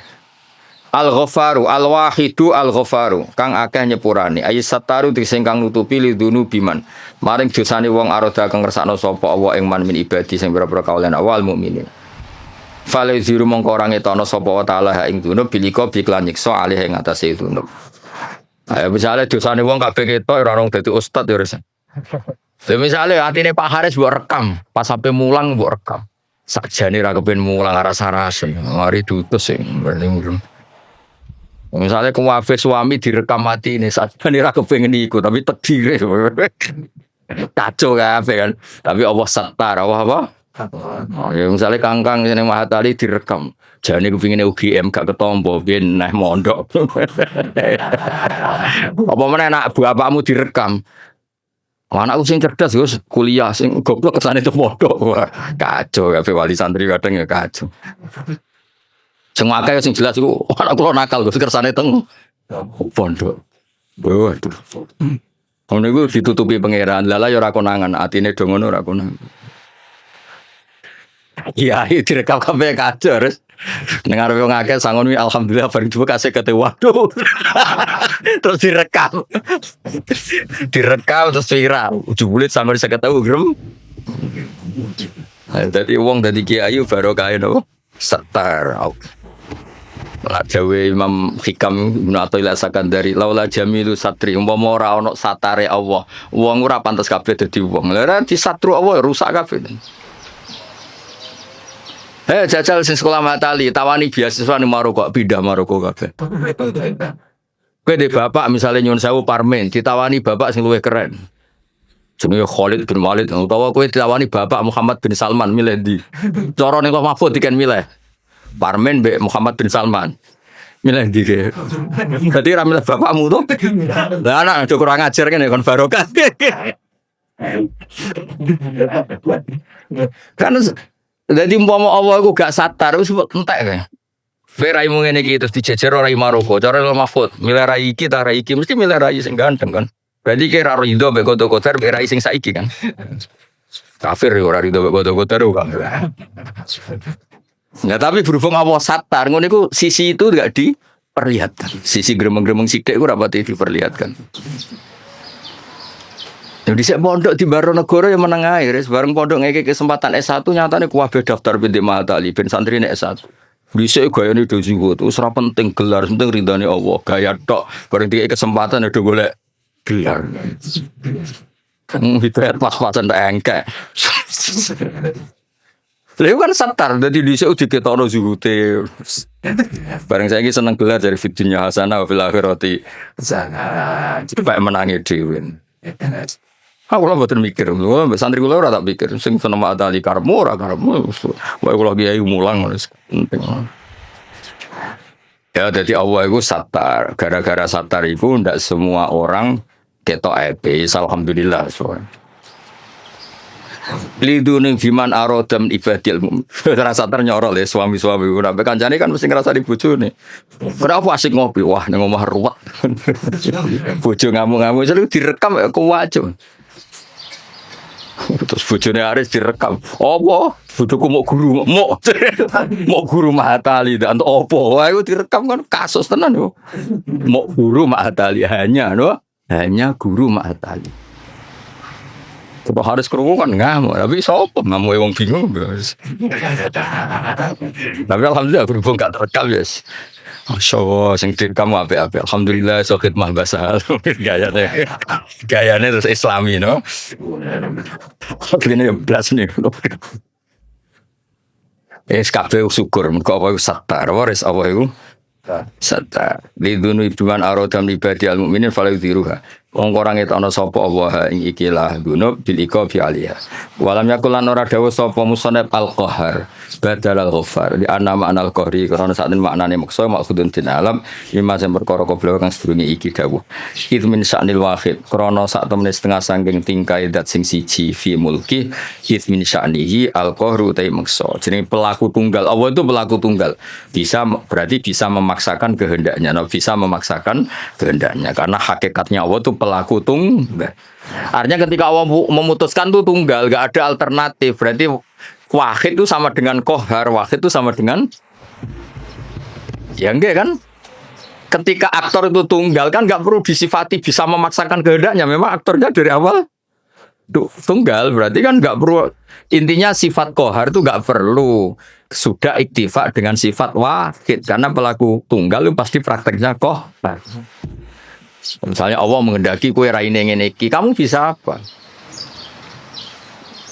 Al-Ghafaru Al-Wahidu Al-Ghafaru kang akeh nyepurane ayi sataru sing kang nutupi lidunu biman maring dosane wong aroda kang ngersakno sapa Allah ing man min ibadi sing pira-pira kaulan awal mukminin Fale ziru mongko ora ngetono sapa wa taala ing dunub bilika biklan nyiksa alih ing atase dunub. Ayo misale dosane wong kabeh ketok ora ono dadi ustad ya wis. Lha misale atine Pak Haris mbok rekam, pas sampe mulang mbok rekam. Sakjane ra kepen mulang rasa-rasa, mari dutus sing mrene. Misale kuwafe suami direkam atine, sakjane ra kepengin iku tapi tedire. Kacau kabeh kan. Tapi Allah satar, apa? Ya misalnya kangkang ini Mahatali direkam, jane kepingine UGM gak ketompo, ben neh mondok. Apa meneh anak bapakmu direkam? Anakku sing cerdas Gus, kuliah sing goblok kesane itu mondok. Wah, kacau kabeh wali santri kadang ya kacau. Sing akeh sing jelas iku anak kula nakal Gus kersane teng pondok. Waduh. Ngono iku ditutupi pangeran. Lala ya ora konangan, atine do ngono ora konangan. Iya, direkam kabeh kacau terus. Dengar wong akeh sangon wi alhamdulillah bareng coba kasih kate waduh. Terus direkam. Direkam terus viral. Jebule sampe 50 tahu grem. Dadi wong dadi kiai baru kae no. Satar. Lah jawe Imam Hikam Ibnu Athaillah Sakandari laula jamilu satri umpama ora ana satare Allah. Wong ora pantes kabeh dadi wong. Lah di satru Allah rusak kabeh. Jajal sing sekolah Matali, tawani beasiswa ning Maroko, pindah Maroko kabeh. Kowe de bapak misalnya nyun sewu parmen, ditawani bapak sing luwih keren. Jenenge Khalid bin Walid, utawa kowe ditawani bapak Muhammad bin Salman milih ndi? Cara ning Mahfud diken milih. Parmen mbek Muhammad bin Salman. Milih ndi ke? Dadi ra milih bapakmu to? Lah anak kurang ajar kene kon barokah. Kan jadi umpama Allah iku gak satar wis entek kae. Verai mung ngene iki terus dijejer ora Maroko, cara Mahfud, milih rai iki ta rai iki mesti milih rai sing ganteng kan. Berarti kira rido mbek kotor-kotor mbek rai sing saiki kan. Kafir ora rido mbek kotor-kotor kan. Nah tapi berhubung Allah satar ngono iku sisi itu enggak diperlihatkan. Sisi gremeng-gremeng sithik iku ora pati diperlihatkan. Jadi saya pondok di Baronegoro yang meneng ae, bareng pondok ngeke kesempatan S1 nyatane kuwabe daftar binti Mahatali ben santri nek S1. Dhisik gayane do zuhud, wis ora penting gelar, penting ridane Allah. Gaya tok, bareng dikek kesempatan do golek gelar. Hidayat pas-pasan engke. Lha kan satar dadi dhisik diketokno zuhude. Bareng saiki seneng gelar dari fitunya hasanah fil akhirati. Cepet menangi dhewe. Aku lah buatan mikir, santri kula ora tak pikir, sing seneng Mahatali karepmu ora karepmu, wae kula kiai mulang wis penting. Ya jadi Allah itu satar, gara-gara satar itu ndak semua orang ketok ebe, alhamdulillah soalnya. Lidune biman arodam ibadil mum. Rasa ternyorol ya suami-suami ku sampe kancane kan mesti ngrasa di bojone. Kenapa asik ngopi? Wah ning omah ruwet. Bojo ngamuk-ngamuk selalu direkam kuwajo. Terus bojone Aris direkam. Apa? Bojoku mau guru, mau guru Mahatali dan apa? Wah itu direkam kan kasus tenan yo. Mau guru Mahatali hanya guru Mahatali. Kalau harus kerungu kan ngamuk, tapi sapa ngamuk wong bingung. Tapi alhamdulillah berhubung gak terekam yes. Masyaallah sing direkam apik-apik. Alhamdulillah iso khidmah bahasa gayane terus Islami no. Kene blas nih. Kabeh syukur mergo apa iku satar, waris apa iku? Satar. Lidunu ibduman arodam ibadi al-mu'minin fala yudhiruha. Wong ora ngetokno sapa Allah ing ikilah dunub bil iqa fi aliyah. Walam yakulan ora dawuh sapa musannaf al-qahar. badal al-ghaffar li anna ma'anal qahri karena saat ini maknane maksa maksudun din alam lima sing perkara qabla kang sedurunge iki dawuh id min sya'nil wahid karena sak temene setengah saking tingkai dat sing siji fi mulki id min sya'nihi al-qahru ta maksa jenenge pelaku tunggal Allah itu pelaku tunggal bisa berarti bisa memaksakan kehendaknya bisa memaksakan kehendaknya karena hakikatnya Allah itu pelaku tunggal. Artinya ketika Allah memutuskan tuh tunggal, gak ada alternatif. Berarti wahid itu sama dengan kohar, wahid itu sama dengan ya enggak kan? Ketika aktor itu tunggal kan gak perlu disifati bisa memaksakan kehendaknya. Memang aktornya dari awal tunggal, berarti kan gak perlu. Intinya sifat kohar itu gak perlu sudah iktifak dengan sifat wahid karena pelaku tunggal itu pasti prakteknya kohar. Misalnya Allah menghendaki kue raine ngene iki, kamu bisa apa?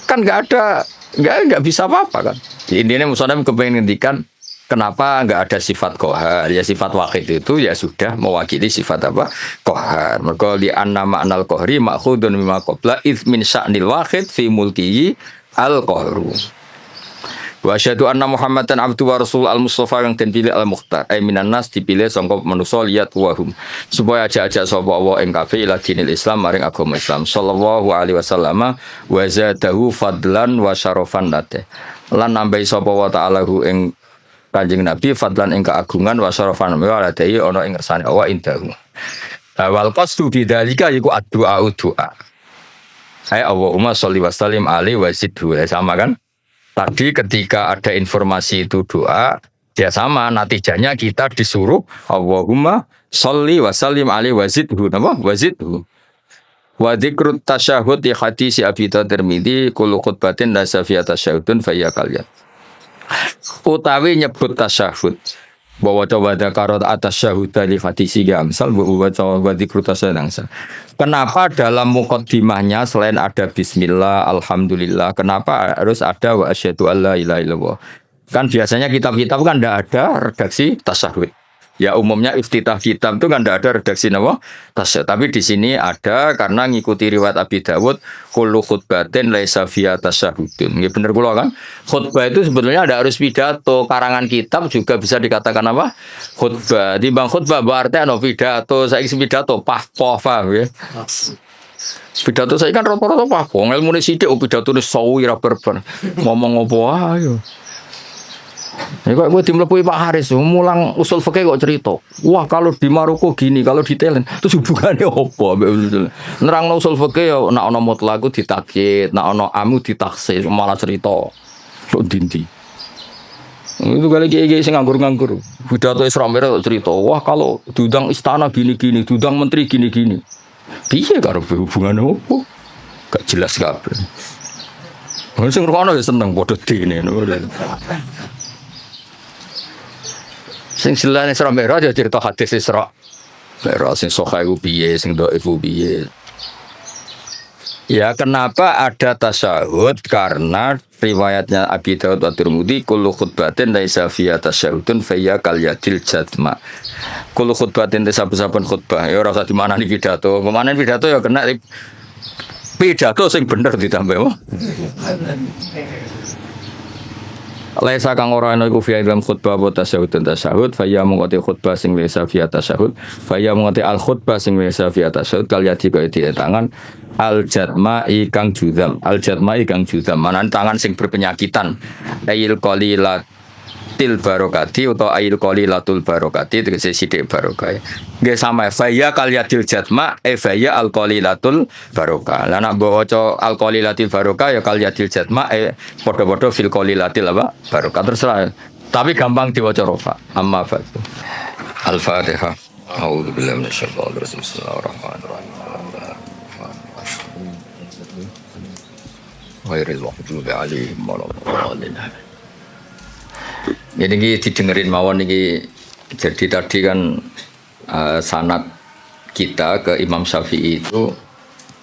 Kan nggak bisa apa-apa kan. Intinya Musaddam kepengen ngendikan kenapa nggak ada sifat kohar? Ya sifat wahid itu ya sudah mewakili sifat apa? Kohar. Mergo li anna ma'nal kohri ma'khudun mimma qabla id min sya'nil wahid fi mulkihi al-qahru. Wa asyhadu anna Muhammadan abdu wa rasul al-mustafa yang den pilih al-mukhtar ay minan nas dipilih sangka manusa liyat wahum supaya ajak-ajak sapa wa ing kabeh ila dinil Islam maring agama Islam sallallahu alaihi wasallam wa zadahu fadlan wa syarafan late lan nambahi sapa wa ta'ala hu ing Kanjeng Nabi fadlan ing keagungan wa syarafan wa late ana ing ngersane Allah indahu wal qasdu bidzalika yiku ad-du'a ay Allahumma sholli wa sallim alaihi wa zidhu sama kan. Tadi ketika ada informasi itu doa, ya sama natijanya kita disuruh Allahumma sholli wa sallim alaihi wa zidhu, apa? Wa zidhu. Wa dzikrut tasyahhud di hadis Abi Tirmidzi kullu khutbatin la safiya tasyahhudun fa ya kalian. Utawi nyebut tasyahhud bahwa coba ada karot atas syahudah li hadisi gamsal bahwa coba dzikrut tasyahhud. Kenapa dalam muqaddimahnya selain ada bismillah, alhamdulillah, kenapa harus ada wa asyhadu alla ilaha illallah? Kan biasanya kitab-kitab kan tidak ada redaksi tasyahud. Ya umumnya iftitah kitab itu kan tidak ada redaksi apa? Tasyahud. Tapi di sini ada karena ngikuti riwayat Abi Dawud kullu khutbatin laisa fiha tasyahudun. Nggih bener kula kan? Khutbah itu sebetulnya ada harus pidato, karangan kitab juga bisa dikatakan apa? Khutbah. Timbang khutbah berarti ana pidato, saiki pidato pah-pah ya. Pidato saya kan rata-rata pah-pah. Ilmune sithik pidato ne sawi ra berber. Ngomong apa ayo. Ya kok gue dimlepui Pak Haris, mulang usul fikih kok cerita. Wah kalau di Maroko gini, kalau di Thailand, terus hubungannya apa? Nerang usul fikih ya, nak ono mutlak itu ditakyid, nak ono amu ditaksir, malah cerita. Kok dinti? Itu kali gaya sing nganggur-nganggur. Pidato Isra Mi'raj cerita. Wah kalau diundang istana gini-gini, diundang menteri gini-gini. Piye karo hubungannya apa? Gak jelas kabeh. Sing ngono ya seneng padha dene. Sing selane Isra Mi'raj ya cerita hadis Isra Mi'raj sing sahih ku piye sing dhaif ku piye. Ya kenapa ada tasyahud? Karena riwayatnya Abi Dawud wa Tirmidzi kullu khutbatin laisa fiha tasyahudun fa ya kal yadil jazma. Kullu khutbatin saben-saben khutbah ya ora usah dimanani pidato. Pemanen pidato ya kena pidato sing bener ditambah. Laisa kang ora ana iku fi dalam khutbah wa tasyahud dan tasyahud fa ya mengoti khutbah sing laisa fi tasyahud fa ya mengoti al khutbah sing laisa fi tasyahud kal yati kaya di tangan al jadma ikang judam manan tangan sing berpenyakitan ayil qalilatil barokati utawa ayil qalilatul barokati tegese sithik barokah nggih sama fa ya kal yatil jadma fa ya al qalilatul barokah lan nek waca al qalilatil barokah ya kal yatil jadma padha-padha fil qalilatil apa barokah terserah tapi gampang diwaca rofa amma fa al fatihah a'udzu billahi minasyaitonir rajim bismillahirrahmanirrahim ghairil maghdubi alaihim waladdallin. Jadi ini didengerin mawon ini. Jadi tadi kan sanad kita ke Imam Syafi'i itu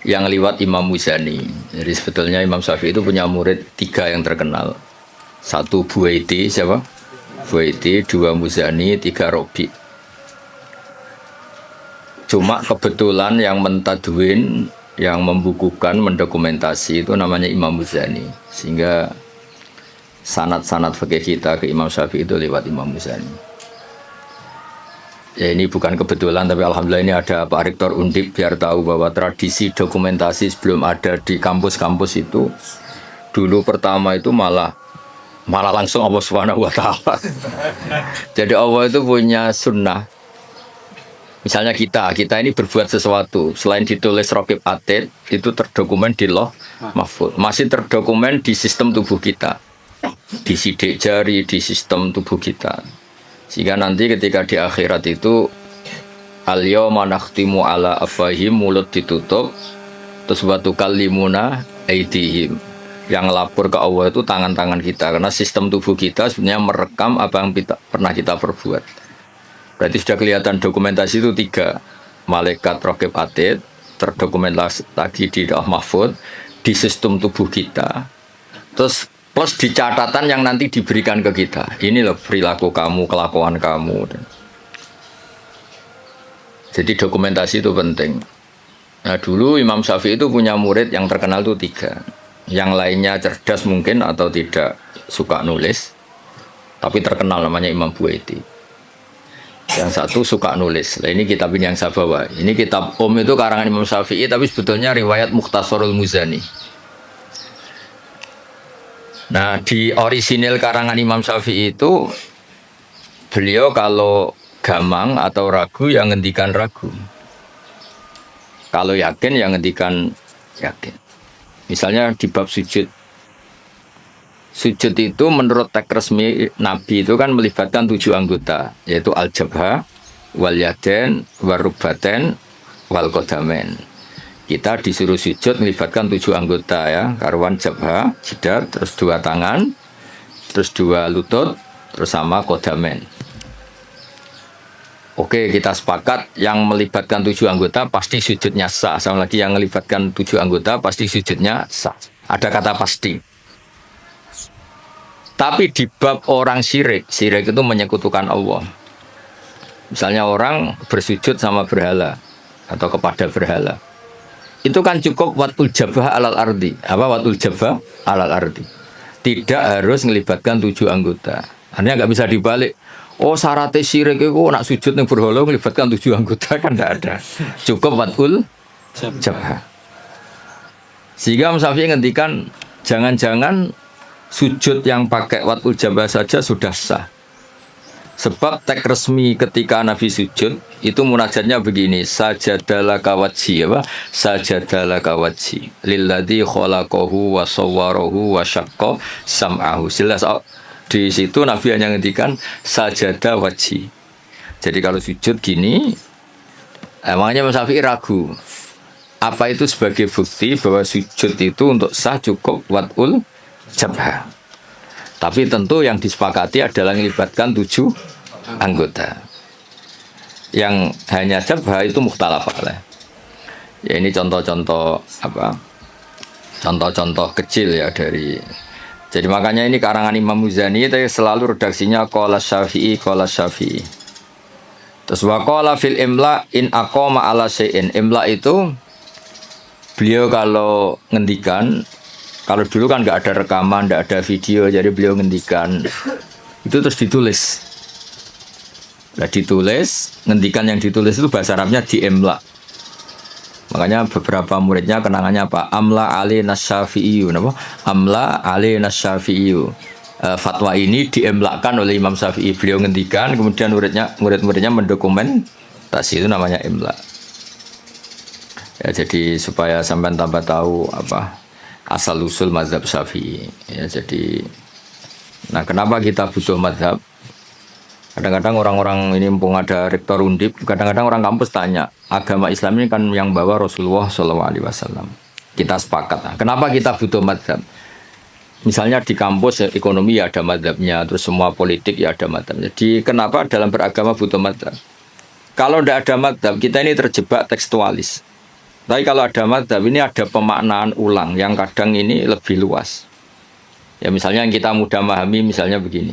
yang liwat Imam Muzani. Jadi sebetulnya Imam Syafi'i itu punya murid 3 yang terkenal. 1 Buaiti, siapa? Buaiti, 2 Muzani, 3 Robi. Cuma kebetulan yang mentadwin, yang membukukan, mendokumentasi itu namanya Imam Muzani. Sehingga sanad-sanad fikih kita ke Imam Syafi'i itu lewat Imam Muzani. Ya ini bukan kebetulan, tapi alhamdulillah ini ada Pak Rektor Undip biar tahu bahwa tradisi dokumentasi sebelum ada di kampus-kampus itu dulu pertama itu malah langsung Allah Subhanahu wa taala. Jadi Allah itu punya sunnah. Misalnya kita ini berbuat sesuatu, selain ditulis Raqib Atid, itu terdokumen di Lauh Mahfuz. Masih terdokumen di sistem tubuh kita. Di sidik jari, di sistem tubuh kita. Sehingga nanti ketika di akhirat itu al-yawma nakhtimu ala afwahihim, mulut ditutup, terus wa tukallimuna aydihim. Yang lapor ke Allah itu tangan-tangan kita, karena sistem tubuh kita sebenarnya merekam apa yang pernah kita perbuat. Berarti sudah kelihatan dokumentasi itu 3. Malaikat Raqib Atid terdokumentasi lagi di Lauh Mahfuz, di sistem tubuh kita. Terus plus di catatan yang nanti diberikan ke kita. Ini loh perilaku kamu, kelakuan kamu. Jadi dokumentasi itu penting. Nah dulu Imam Syafi'i itu punya murid yang terkenal itu 3. Yang lainnya cerdas mungkin atau tidak suka nulis, tapi terkenal namanya Imam Buaiti. Yang satu suka nulis. Nah, ini kitab ini yang saya bawa. Ini kitab itu karangan Imam Syafi'i, tapi sebetulnya riwayat Mukhtasarul Muzani. Nah, di orisinil karangan Imam Syafi'i itu beliau kalau gamang atau ragu yang ngendikan ragu. Kalau yakin yang ngendikan yakin. Misalnya di bab sujud. Sujud itu menurut teks resmi Nabi itu kan melibatkan 7 anggota, yaitu al-jabha, wal yaden, warubaten, wal qadamen. Kita disuruh sujud melibatkan 7 anggota ya, karuan jabha, jidar, terus 2 tangan, terus 2 lutut, terus sama qadamen. Oke, kita sepakat yang melibatkan 7 anggota pasti sujudnya sah. Sama lagi yang melibatkan 7 anggota pasti sujudnya sah. Ada kata pasti. Tapi di bab orang syirik itu menyekutukan Allah. Misalnya orang bersujud sama berhala atau kepada berhala. Itu kan cukup watul jabah alal ardi. Apa watul jabah alal ardi? Tidak harus melibatkan 7 anggota. Artinya nggak bisa dibalik. Oh syarat syirik itu nak sujud yang berhala melibatkan 7 anggota kan tidak ada. Cukup watul jabah. Sehingga Imam Syafi'i ngendikan jangan-jangan sujud yang pakai watul jabah saja sudah sah. Sebab teks resmi ketika Nabi sujud itu munajatnya begini, sajadalah kawajhi apa? Sajadalah kawajhi lilladzi khalaqahu wa sawwarahu wa syaqqa sam'ahu. Jelas di situ Nabi hanya ngendikan sajada wajhi. Jadi kalau sujud gini, emangnya Mas Syafi'i ragu. Apa itu sebagai bukti bahwa sujud itu untuk sah cukup watul jabha. Tapi tentu yang disepakati adalah melibatkan 7 anggota. Yang hanya jabha itu mukhtalaf alaih. Ya ini contoh-contoh apa? Contoh-contoh kecil ya dari. Jadi makanya ini karangan Imam Muzani itu selalu redaksinya qala Syafi'i qala Syafi'i. Terus wa qala fil imla in aqama ala syai'in. Imla itu beliau kalau ngendikan. Kalau dulu kan nggak ada rekaman, nggak ada video, jadi beliau ngendikan itu terus ditulis. Nah ditulis, ngendikan yang ditulis itu bahasa Arabnya diemla. Makanya beberapa muridnya kenangannya apa? Amla ali nasyafi'iyu, apa? Amla ali nasyafi'iyu. Fatwa ini diemlakan oleh Imam Syafi'i. Beliau ngendikan, kemudian murid-muridnya mendokumentasi, itu namanya emla. Ya jadi supaya sampai tambah tahu apa? Asal usul mazhab Syafi'i ya. Jadi nah kenapa kita butuh mazhab? Kadang-kadang orang-orang ini mumpung ada rektor Undip, kadang-kadang orang kampus tanya, agama Islam ini kan yang bawa Rasulullah SAW. Kita sepakat. Nah, kenapa kita butuh mazhab? Misalnya di kampus ya, ekonomi ya ada mazhabnya, terus semua politik ya ada mazhabnya. Jadi kenapa dalam beragama butuh mazhab? Kalau tidak ada mazhab, kita ini terjebak tekstualis. Tapi kalau ada mazhab ini ada pemaknaan ulang yang kadang ini lebih luas. Ya misalnya yang kita mudah memahami misalnya begini.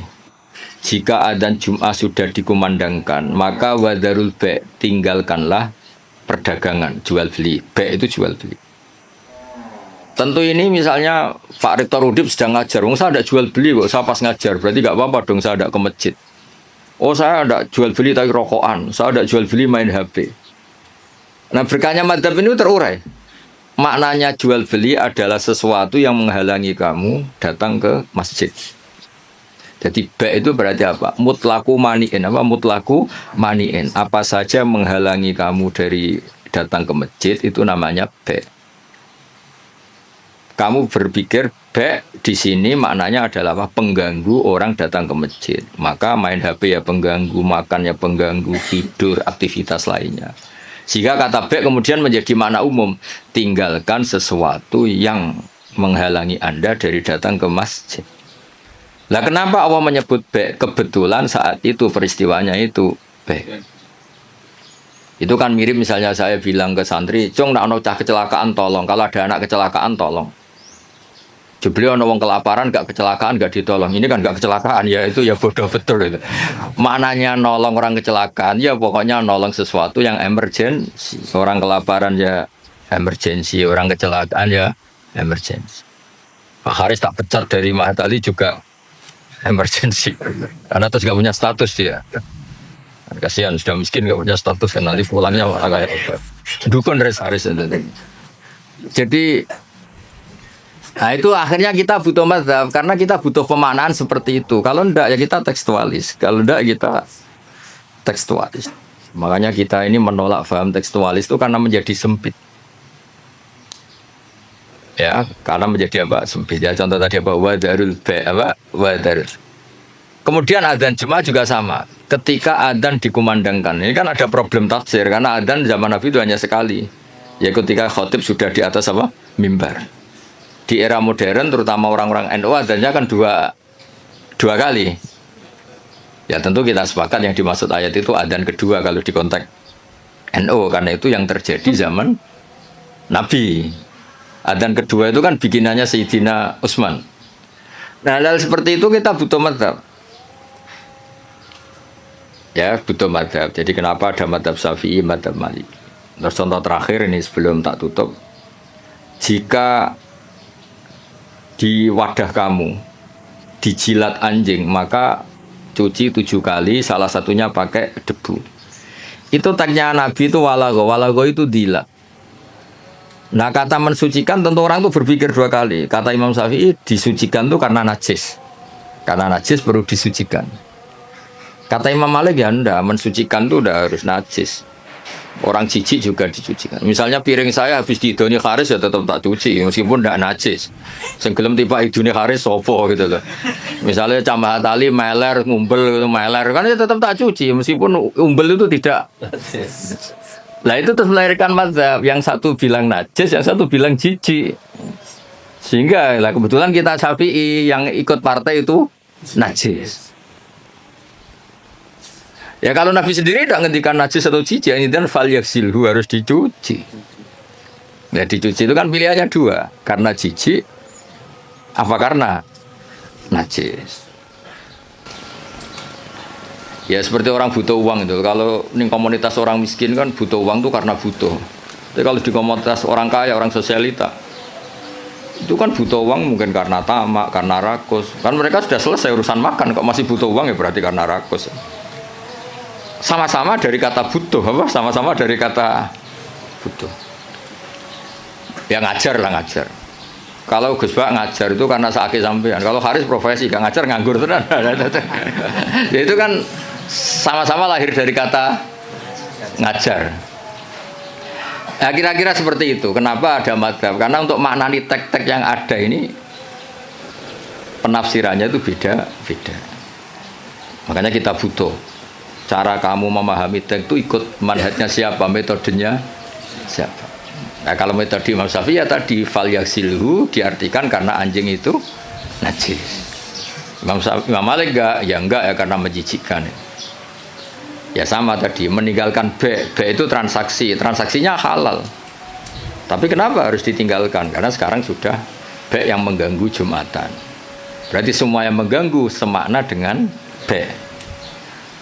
Jika adzan Jum'ah sudah dikumandangkan, maka wadarul ba' tinggalkanlah perdagangan, jual beli. Ba' itu jual beli. Tentu ini misalnya Pak Rektor Udip sedang ngajar, saya ada jual beli kok, saya pas ngajar, berarti nggak apa-apa dong saya ada ke masjid. Oh saya ada jual beli tapi rokokan, saya ada jual beli main HP. Nah berkahnya madzhab ini terurai. Maknanya jual beli adalah sesuatu yang menghalangi kamu datang ke masjid. Jadi ba' itu berarti apa? Mutlaku mani'in. Apa mutlaku mani'in? Apa saja menghalangi kamu dari datang ke masjid itu namanya ba'. Kamu berpikir ba' di sini maknanya adalah apa? Pengganggu orang datang ke masjid. Maka main HP ya pengganggu, makan ya pengganggu, tidur, aktivitas lainnya. Sehingga kata ba' kemudian menjadi makna umum. Tinggalkan sesuatu yang menghalangi Anda dari datang ke masjid. Lah kenapa Allah menyebut ba'? Kebetulan saat itu peristiwanya itu ba'. Itu kan mirip misalnya saya bilang ke santri, "Cung, nak ono cah kecelakaan tolong. Kalau ada anak kecelakaan tolong." Jebule ono wong kelaparan gak kecelakaan gak ditolong. Ini kan gak kecelakaan ya, itu ya bodoh betul itu. Maknanya nolong orang kecelakaan ya pokoknya nolong sesuatu yang emergency. Orang kelaparan ya emergency, orang kecelakaan ya emergency. Pak Haris tak pecat dari Mahat Ali juga emergency. Karena terus gak punya status dia. Kasihan sudah miskin gak punya status kan nanti pulangnya kayak dukun Haris. Jadi nah itu akhirnya kita butuh mazhab karena kita butuh pemaknaan seperti itu. Kalau enggak ya kita tekstualis. Kalau enggak kita tekstualis. Makanya kita ini menolak paham tekstualis itu karena menjadi sempit. Ya, karena menjadi apa? Sempit. Ya contoh tadi apa? Wadarul ba' apa? Wadarul. Kemudian adzan Jumat juga sama. Ketika adzan dikumandangkan, ini kan ada problem tafsir karena adzan zaman Nabi itu hanya sekali. Ya ketika khotib sudah di atas apa? Mimbar. Di era modern terutama orang-orang NU adzannya kan dua kali. Ya tentu kita sepakat yang dimaksud ayat itu adzan kedua kalau di konteks NU karena itu yang terjadi zaman Nabi. Adzan kedua itu kan bikinannya Sayyidina Utsman. Nah hal seperti itu kita butuh mazhab. Ya butuh mazhab. Jadi kenapa ada mazhab Syafi'i, mazhab Maliki. Terus contoh terakhir ini sebelum tak tutup. Jika di wadah kamu dijilat anjing maka cuci 7 kali, salah satunya pakai debu. Itu tagnya Nabi itu walago itu dilat. Nah kata mensucikan tentu orang itu berpikir 2 kali. Kata Imam Syafi'i disucikan itu karena najis perlu disucikan. Kata Imam Malik ya enggak, mensucikan itu udah harus najis. Orang jijik juga dicucikan. Misalnya piring saya habis diidoni kharis ya tetap tak cuci meskipun tidak najis. Sing gelem tiba idune kharis sopo gitu loh. Misalnya Cambah tali meler ngumpel meler kan ya tetap tak cuci meskipun umbel itu tidak. Lah itu terus melahirkan mazhab yang satu bilang najis, yang satu bilang jijik. Sehingga lah kebetulan kita Syafi'i yang ikut partai itu najis. Ya kalau Nabi sendiri tidak ngendikan najis atau jijik, ini dan fal yaksilhu harus dicuci. Ya dicuci itu kan pilihannya 2, karena jijik, apa karena najis. Ya seperti orang butuh uang itu. Kalau di komunitas orang miskin kan butuh uang itu karena butuh. Tapi kalau di komunitas orang kaya, orang sosialita, itu kan butuh uang mungkin karena tamak, karena rakus. Kan mereka sudah selesai urusan makan, kok masih butuh uang ya berarti karena rakus. Sama-sama dari kata butuh, apa? Sama-sama dari kata butuh. Ya ngajar lah ngajar. Kalau Gus Bak ngajar itu karena sakit sampean. Kalau Haris profesi, gak ngajar nganggur tenan. Ya itu kan sama-sama lahir dari kata ngajar. Nah, kira-kira seperti itu. Kenapa ada madzhab? Karena untuk maknani tek-tek yang ada ini penafsirannya itu beda-beda. Makanya kita butuh. Cara kamu memahami teks itu ikut manhajnya siapa, metodenya siapa. Nah kalau metode Imam Syafi'i ya tadi fal yaksilhu diartikan karena anjing itu najis. Imam Malik enggak ya karena menjijikkan. Ya sama tadi meninggalkan B itu transaksinya halal. Tapi kenapa harus ditinggalkan? Karena sekarang sudah B yang mengganggu Jumatan. Berarti semua yang mengganggu semakna dengan B.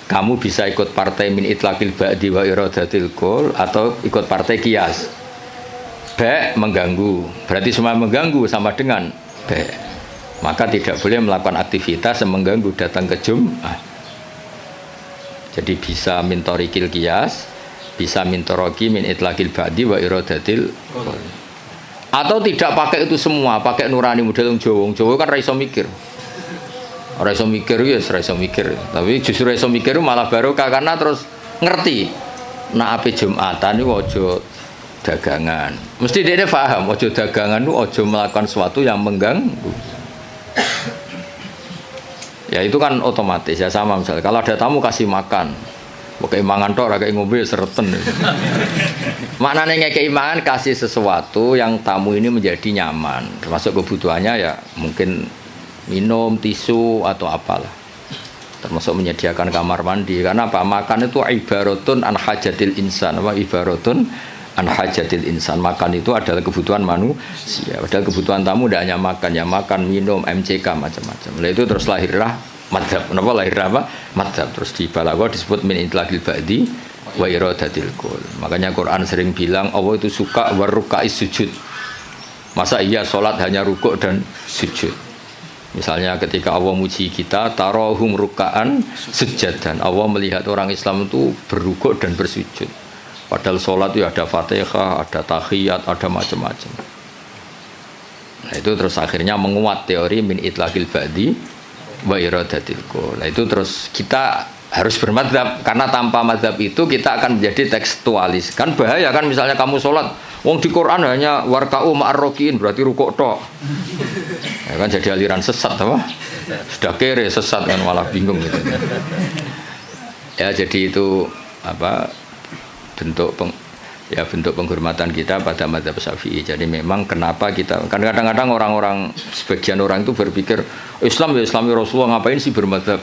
Kamu bisa ikut partai min itlaqil ba'di wa iradatil qul atau ikut partai qiyas. Be mengganggu. Berarti semua mengganggu sama dengan be. Maka tidak boleh melakukan aktivitas yang mengganggu datang ke Jumat. Jadi bisa min torikil qiyas, bisa min toroki min itlaqil ba'di wa iradatil qol. Atau tidak pakai itu semua, pakai nurani model Jawa. Jawa kan ra iso mikir. Ora iso mikir ya, ora iso mikir. Tapi justru iso mikir malah barokah karena terus ngerti. Nak ape Jumatan niku aja dagangan. Mesti dia paham, aja dagangan itu aja melakukan sesuatu yang mengganggu. Ya itu kan otomatis ya sama misalnya. Kalau ada tamu kasih makan, pakai mangan tok, kayak ngombe sereten. Maknanya ngekei mangan kasih sesuatu yang tamu ini menjadi nyaman. Termasuk kebutuhannya ya mungkin minum, tisu atau apalah. Termasuk menyediakan kamar mandi. Karena apa? Makan itu ibaratun an hajatil insan. Apa ibaratun an hajatil insan. Makan itu adalah kebutuhan manusia. Padahal kebutuhan tamu tidak hanya makan, ya makan, minum, MCK macam-macam. Lalu itu terus lahirlah madzhab. Kenapa lahirlah apa? Madzhab. Terus di Balaghah disebut min itlaqil ba'di wa iradatil qul. Makanya Quran sering bilang Allah itu suka waruka'is sujud. Masa iya sholat hanya rukuk dan sujud? Misalnya ketika Allah muji kita, tarohum ruka'an sujadan. Allah melihat orang Islam itu berrukuk dan bersujud. Padahal sholat itu ada fatihah, ada tahiyat, ada macam-macam. Nah itu terus akhirnya menguat teori min itlaqil ba'di wa iradatil qul. Nah itu terus kita harus bermadzhab, karena tanpa madzhab itu kita akan menjadi tekstualis. Kan bahaya kan misalnya kamu sholat, wong di Quran hanya warka'u ma'arrokiin, berarti rukuk tok. Ya kan jadi aliran sesat apa? Sudah kere sesat kan malah bingung gitu. Ya jadi itu apa bentuk bentuk penghormatan kita pada mazhab Syafi'i. Jadi memang kenapa kita kan kadang-kadang orang-orang sebagian orang itu berpikir Islam ya Islami Rasulullah, ngapain sih bermadzhab?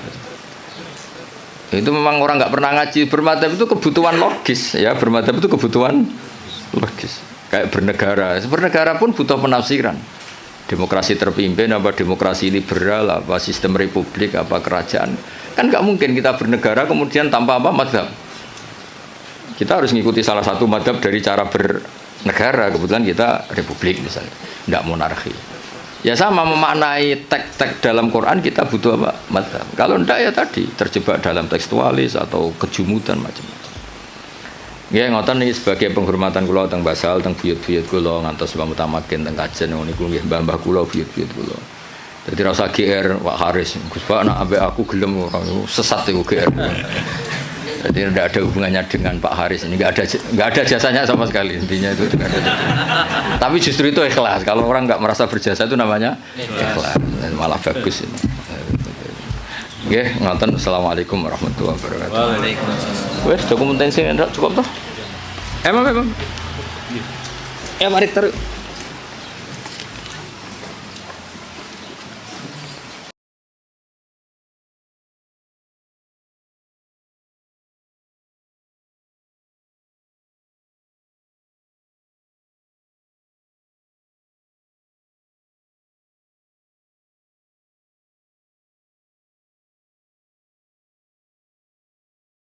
Itu memang orang nggak pernah ngaji. Bermadzhab itu kebutuhan logis ya, bermadzhab itu kebutuhan logis. Kayak bernegara pun butuh penafsiran. Demokrasi terpimpin apa demokrasi liberal, apa sistem republik, apa kerajaan. Kan nggak mungkin kita bernegara kemudian tanpa apa mazhab. Kita harus mengikuti salah satu mazhab dari cara bernegara. Kebetulan kita republik misalnya, nggak monarki. Ya sama memaknai teks-teks dalam Quran kita butuh apa? Mazhab. Kalau enggak ya tadi terjebak dalam tekstualis atau kejumudan macam-macam. Ya ngoten niki sebagai penghormatan kula teng Basal, teng buyut-buyut kula ngantos Mbah Mutamakin teng Kajen niku nggih mbah-mbah kula buyut-buyut kula. Dadi ra usah GR Pak Haris. Gus Pak nak ambek aku gelem ora sesat iku GR. Jadi tidak ada hubungannya dengan Pak Haris ini, nggak ada jasanya sama sekali, intinya itu tidak ada jasanya. Tapi justru itu ikhlas. Kalau orang nggak merasa berjasa itu namanya ikhlas, malah bagus ini. Oke, ngoten. Assalamualaikum warahmatullahi wabarakatuh. Waalaikumsalam. Wes dokumentasi cukup toh? Emang. Ya mari terus.